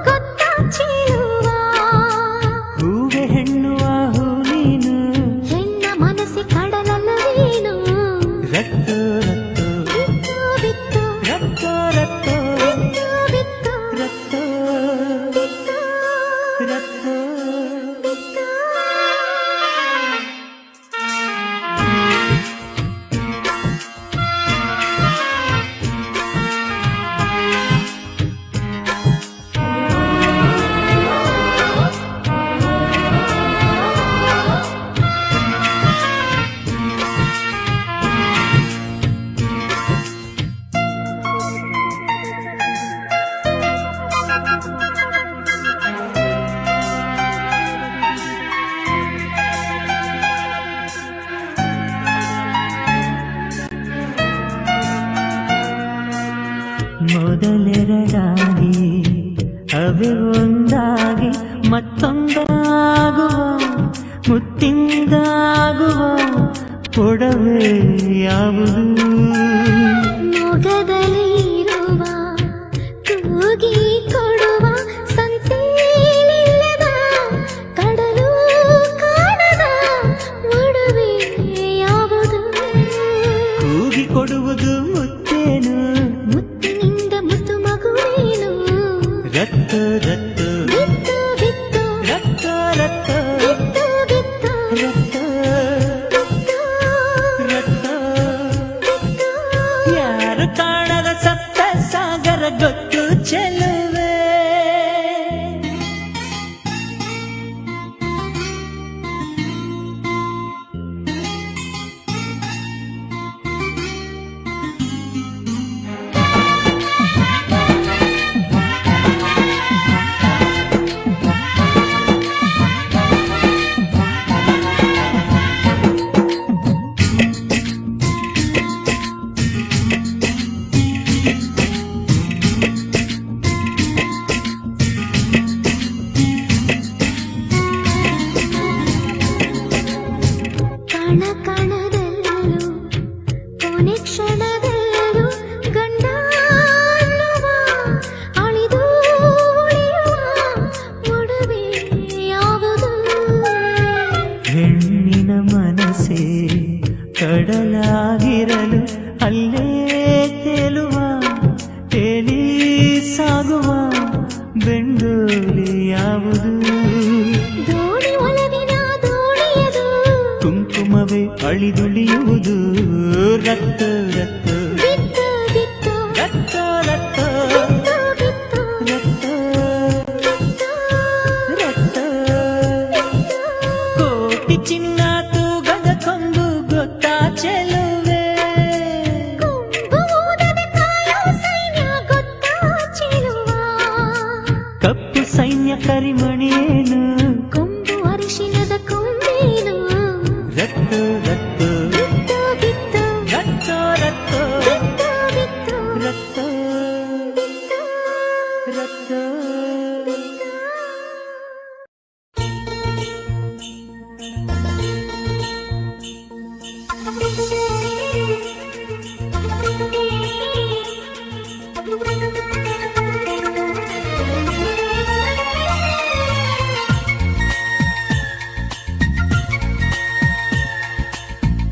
Speaker 2: ಗೊತ್ತ ಚೆಲುವ
Speaker 1: ಹೂವೆ ಹೆಣ್ಣು ಆ ಹೂ ನೀನು
Speaker 2: ಹೆಣ್ಣ ಮನಸ್ಸಿ ಕಡಲಲ್ಲವೇನು
Speaker 1: ರತ್ತು ರತ್ತು
Speaker 2: ಬಿತ್ತು ಬಿತ್ತು
Speaker 1: ರತ್ತು ರತ್ತು
Speaker 2: ಬಿತ್ತು ಬಿತ್ತು
Speaker 1: ರತ್ತು
Speaker 2: ಬಿತ್ತು
Speaker 1: ರತ್ತು
Speaker 2: ಬಿತ್ತು
Speaker 1: ಮೊದಲೆರಡಾಗಿ ಅವೇ ಒಂದಾಗಿ ಮತ್ತೊಂದಾಗುವ ಮುತ್ತಿಂದಾಗುವ ಕೊಡವೆ ಯಾವುದು
Speaker 2: ಮೊಗದಲ್ಲಿರುವ ತೂಗಿ ಕೊಡುವ ಸಂತೇಲಿಲ್ಲದ ಕಡಲು ಕಾಣದ ಒಡವೆ ಯಾವುದು
Speaker 1: ಕೂಗಿ ಕೊಡುವುದು ಮುತ್ತೇನು
Speaker 2: ಮುತ್ತಿನಿಂದ ಮುತ್ತು ಮಗುವೇನು
Speaker 1: ರತ್ತು ರತ್ತು
Speaker 2: ಬಿತ್ತು ಬಿತ್ತು
Speaker 1: ರತ್ತು ರತ್ತು
Speaker 2: ಬಿತ್ತು ಬಿತ್ತು
Speaker 1: ರತ್ತು ರತ್ತು
Speaker 2: ಬಿತ್ತು
Speaker 1: ಯಾರು ಕಾಣದ ಸಪ್ತ ಸಾಗರ ಗೊತ್ತು ಚೆಲುವೆ
Speaker 2: ಕಣ ಕಣದಲ್ಲೂ ಕೊನೆ ಕ್ಷಣದಲ್ಲೂ ಗಂಡ ಅನ್ನುವ ಅಳಿದು ಉಳಿಯುವ ಒಡವೆ ಯಾವುದು
Speaker 1: ಹೆಣ್ಣಿನ ಮನಸ್ಸೇ ಕಡಲಾಗಿರಲು ಅಲ್ಲೇ ತೇಲುವ ತೇಲಿ ಸಾಗುವ ಬೆಂಡೋಲಿ ಯಾವುದು
Speaker 2: ದೋಣಿ ಒಲವಿನ ದೋಣಿಯದು
Speaker 1: ಕುಂಕುಮವೇ ಅಳಿದುಳಿಯುವುದು ರತ್ತು ರತ್ತು
Speaker 2: ಬಿತ್ತು ಬಿತ್ತು
Speaker 1: ರತ್ತು ರತ್ತು
Speaker 2: ಬಿತ್ತು ಬಿತ್ತು
Speaker 1: ರತ್ತು
Speaker 2: ಬಿತ್ತು
Speaker 1: ರತ್ತು ಕೋಟಿ ಚಿನ್ನ ತೂಗದ ಕೊಂಬು ಗೊತ್ತಾ ಚೆಲುವೆ
Speaker 2: ಕೊಂಬು ಊದದೆ ಕಾಯೋ ಸೈನ್ಯ ಗೊತ್ತಾ ಚೆಲುವ
Speaker 1: ಕಪ್ಪು ಸೈನ್ಯ ಕರಿಮಣಿ ಇನ್ನೇನು
Speaker 2: ಕೊಂಬು ಅರಿಶಿನದ ಕೊಂಬೇನು
Speaker 1: ರತ್ತು ರತ್ತು
Speaker 2: ಬಿತ್ತು ಬಿತ್ತು
Speaker 1: ರತ್ತೋ ರತ್ತೋ
Speaker 2: ಬಿತ್ತು ಬಿತ್ತು
Speaker 1: ರತ್ತೋ
Speaker 2: ಬಿತ್ತು
Speaker 1: ರತ್ತೋ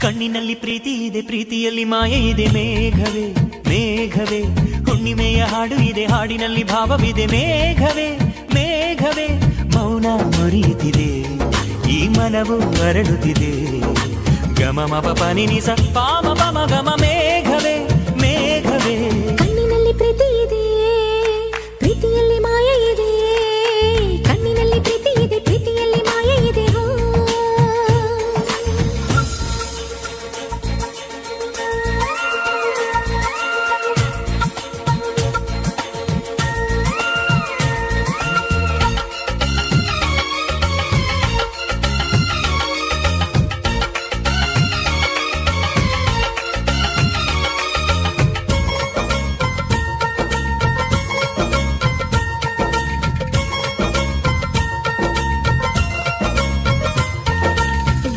Speaker 1: ಕಣ್ಣಿನಲ್ಲಿ ಪ್ರೀತಿ ಇದೆ ಪ್ರೀತಿಯಲ್ಲಿ ಮಾಯೆ ಇದೆ ಮೇಘವೇ ಮೇಘವೇ ಹುಣ್ಣಿಮೆಯ ಹಾಡು ಇದೆ ಹಾಡಿನಲ್ಲಿ ಭಾವವಿದೆ ಮೇಘವೇ ಮೇಘವೇ ಮೌನ ಮುರಿಯುತ್ತಿದೆ ಈ ಮನವು ಅರಳುತ್ತಿದೆ ಗಮ ಮಪ ಪನಿ ನಿಸ ಪಾಮ ಪಮ ಗಮ ಮೇಘವೇ ಮೇಘವೇ
Speaker 2: ಕಣ್ಣಿನಲ್ಲಿ ಪ್ರೀತಿ ಇದೆ ಪ್ರೀತಿಯಲ್ಲಿ ಮಾಯೆ ಇದೆ ಕಣ್ಣಿನಲ್ಲಿ ಪ್ರೀತಿ ಇದೆ ಪ್ರೀತಿಯಲ್ಲಿ ಮಾಯೆ ಇದೆ ಹೋ.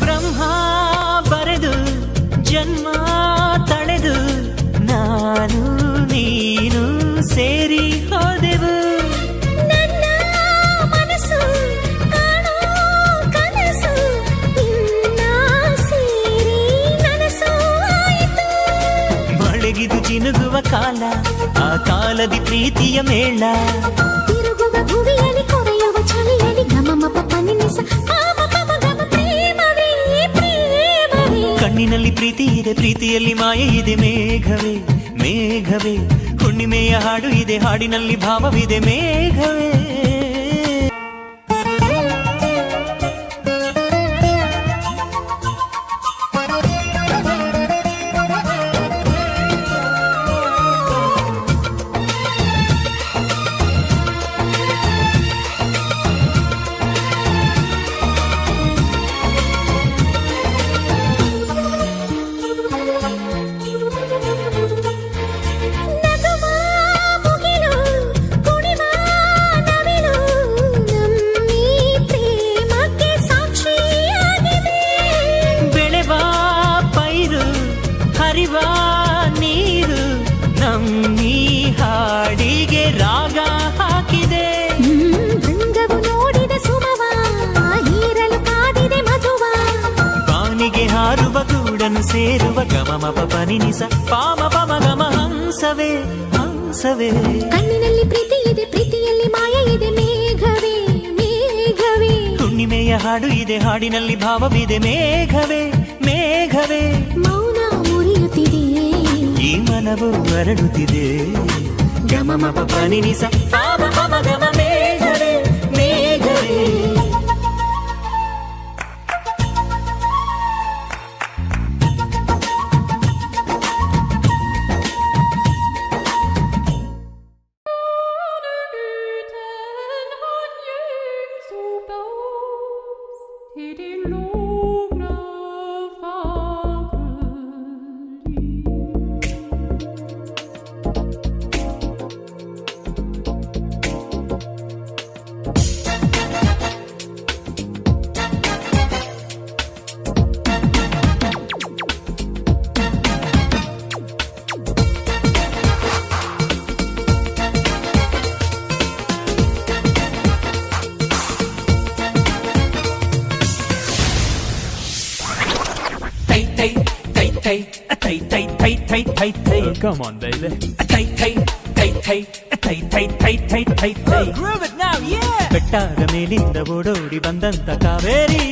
Speaker 1: ಬ್ರಹ್ಮ ಬರೆದು ಜನ್ಮ ತಳೆದು ನಾನು ನೀನು ಸೇರಿ ಹೋದೆವು
Speaker 2: ನನ್ನ ಮನಸ್ಸು ಕಾಣೋ ಕನಸು ನಿನ್ನ ಸೇರಿ ನನಸು ಆಯಿತು
Speaker 1: ಮಳೆಗಿದು ಜಿನುಗುವ ಕಾಲ ಆ ಕಾಲದಿ ಪ್ರೀತಿಯ ಮೇಳ
Speaker 2: ತಿರುಗುವ ಭುವಿಯಲ್ಲಿ ಕೊರೆಯುವ ಚಳಿಯಲ್ಲಿ ಗಮಮ ಪನಿನಿಸ ಪಾಮ ಪಮ ಗಮ ಪ್ರೇಮವೇ ಪ್ರೇಮವೇ
Speaker 1: ಕಣ್ಣಿನಲ್ಲಿ ಪ್ರೀತಿ ಇದೆ ಪ್ರೀತಿಯಲ್ಲಿ ಮಾಯೆ ಇದೆ ಮೇಘವೇ ಮೇಘವೇ ಹುಣ್ಣಿಮೆಯ ಹಾಡು ಇದೆ ಹಾಡಿನಲ್ಲಿ ಭಾವವಿದೆ ಮೇಘವೇ
Speaker 2: ನಗುವ ಮುಗಿಲು ಕುಣಿವ ನವಿಲು ನಮ್ಮಿ ಪ್ರೇಮಕ್ಕೆ ಸಾಕ್ಷಿಯಾಗಿದೆ
Speaker 1: ಬೆಳೆವ ಪೈರು ಹರಿವ ನೀರು ನಮ್ಮಿ ಹಾಡಿಗೆ ರಾಗ ಹಾಕಿದೆ
Speaker 2: ಭೃಂಗವು ನೋಡಿದ ಸುಮವ ಹೀರಲು ಕಾದಿದೆ ಮಧುವ
Speaker 1: ಬಾನಿಗೆ ಹಾರುವ ಗೂಡನ್ನು ಸೇರುವ ಗಮ ಮಪ ಪನಿ ನಿಸ ಪಾಮ ಪಮ ಗಮ ಹಂಸವೇ ಹಂಸವೇ
Speaker 2: ಕಣ್ಣಿನಲ್ಲಿ ಪ್ರೀತಿ ಇದೆ ಪ್ರೀತಿಯಲ್ಲಿ ಮಾಯೆ ಇದೆ ಮೇಘವೇ ಮೇಘವೇ
Speaker 1: ಹುಣ್ಣಿಮೆಯ ಹಾಡು ಇದೆ ಹಾಡಿನಲ್ಲಿ ಭಾವವಿದೆ ಮೇಘವೇ ಮೇಘವೇ
Speaker 2: ಮೌನ ಮುರಿಯುತ್ತಿದೆ
Speaker 1: ಈ ಮನವು ಅರಳುತ್ತಿದೆ ಗಮ ಮಪ ಪನಿ ನಿಸ ಪಾಮ ಪಮ ಗಮ ಮೇಘವೇ ಮೇಘವೇ
Speaker 4: Et des longues vagues
Speaker 1: Come on, baby.
Speaker 3: Groove it now, yeah!
Speaker 1: ಬೆಟ್ಟದ ಮೇಲಿಂದ ಓಡೋಡಿ ಬಂದಂತ ಕಾವೇರಿ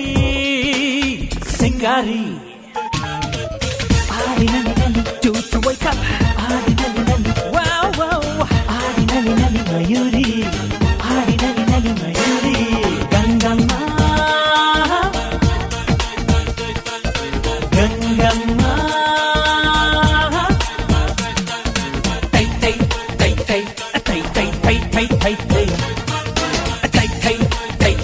Speaker 1: ಸಿಂಗಾರಿ ಆಡಿನಲ್ಲಿ to wake up ಆಡಿನಲ್ಲಿ wow wow ಆಡಿನಲ್ಲಿ Mayuri ಆಡಿನಲ್ಲಿ Mayuri Gangamma Gangamma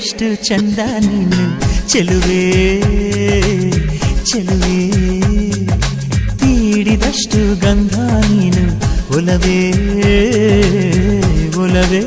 Speaker 1: ಹೇಳಿದಷ್ಟು ಚಂದ ನೀನು ಚೆಲುವೆ ಚೆಲುವೆ ತೀಡಿದಷ್ಟು ಗಂಧ ನೀನು ಒಲವೇ ಒಲವೇ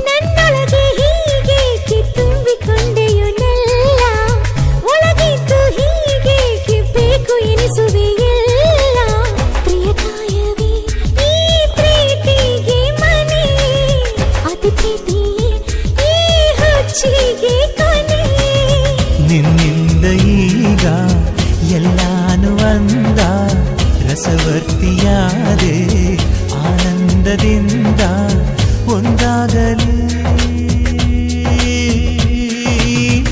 Speaker 2: ನನ್ನೊಳಗೆ ಹೀಗೇಕೆ ತುಂಬಿಕೊಂಡೆಯೋ ನೆಲ್ಲ ಒಳಗಿದ್ದು ಹೀಗೇಕೆ ಬೇಕು ಎನಿಸುವೆಯಲ್ಲ ಪ್ರಿಯಕಾಯವೇ ಈ ಪ್ರೀತಿಗೆ ಮನೆ ಅತಿ ಪ್ರೀತಿಯೇ ಈ ಹುಚ್ಚಿಗೆ ಕೊನೆ
Speaker 1: ನಿನ್ನಿಂದ ಈಗ ಎಲ್ಲಾನು ಅಂದ ರಸವರ್ತಿಯಾದೆ ಆನಂದದಿಂದ ಒಂದಾಗಲಿ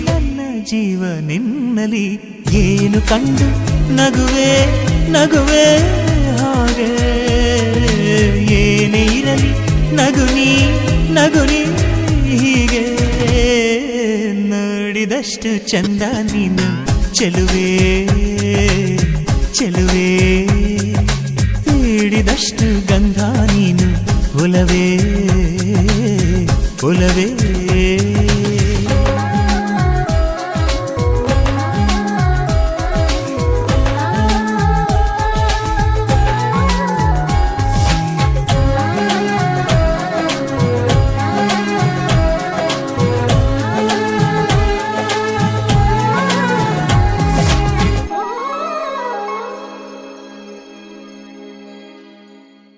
Speaker 1: ನನ್ನ ಜೀವ ನಿನ್ನಲಿ ಏನು ಕಂಡು ನಗುವೆ ನಗುವೆ ಹಾಗೆ ಏನೇ ಇರಲಿ ನಗುನಿ ನಗುನಿ ಹೀಗೆ ನೋಡಿದಷ್ಟು ಚಂದ ನೀನು ಚೆಲುವೆ ಚೆಲುವೆ ತೀಡಿದಷ್ಟು ಗಂಧ ನೀನು ಒಲವೇ ಒಲವೇ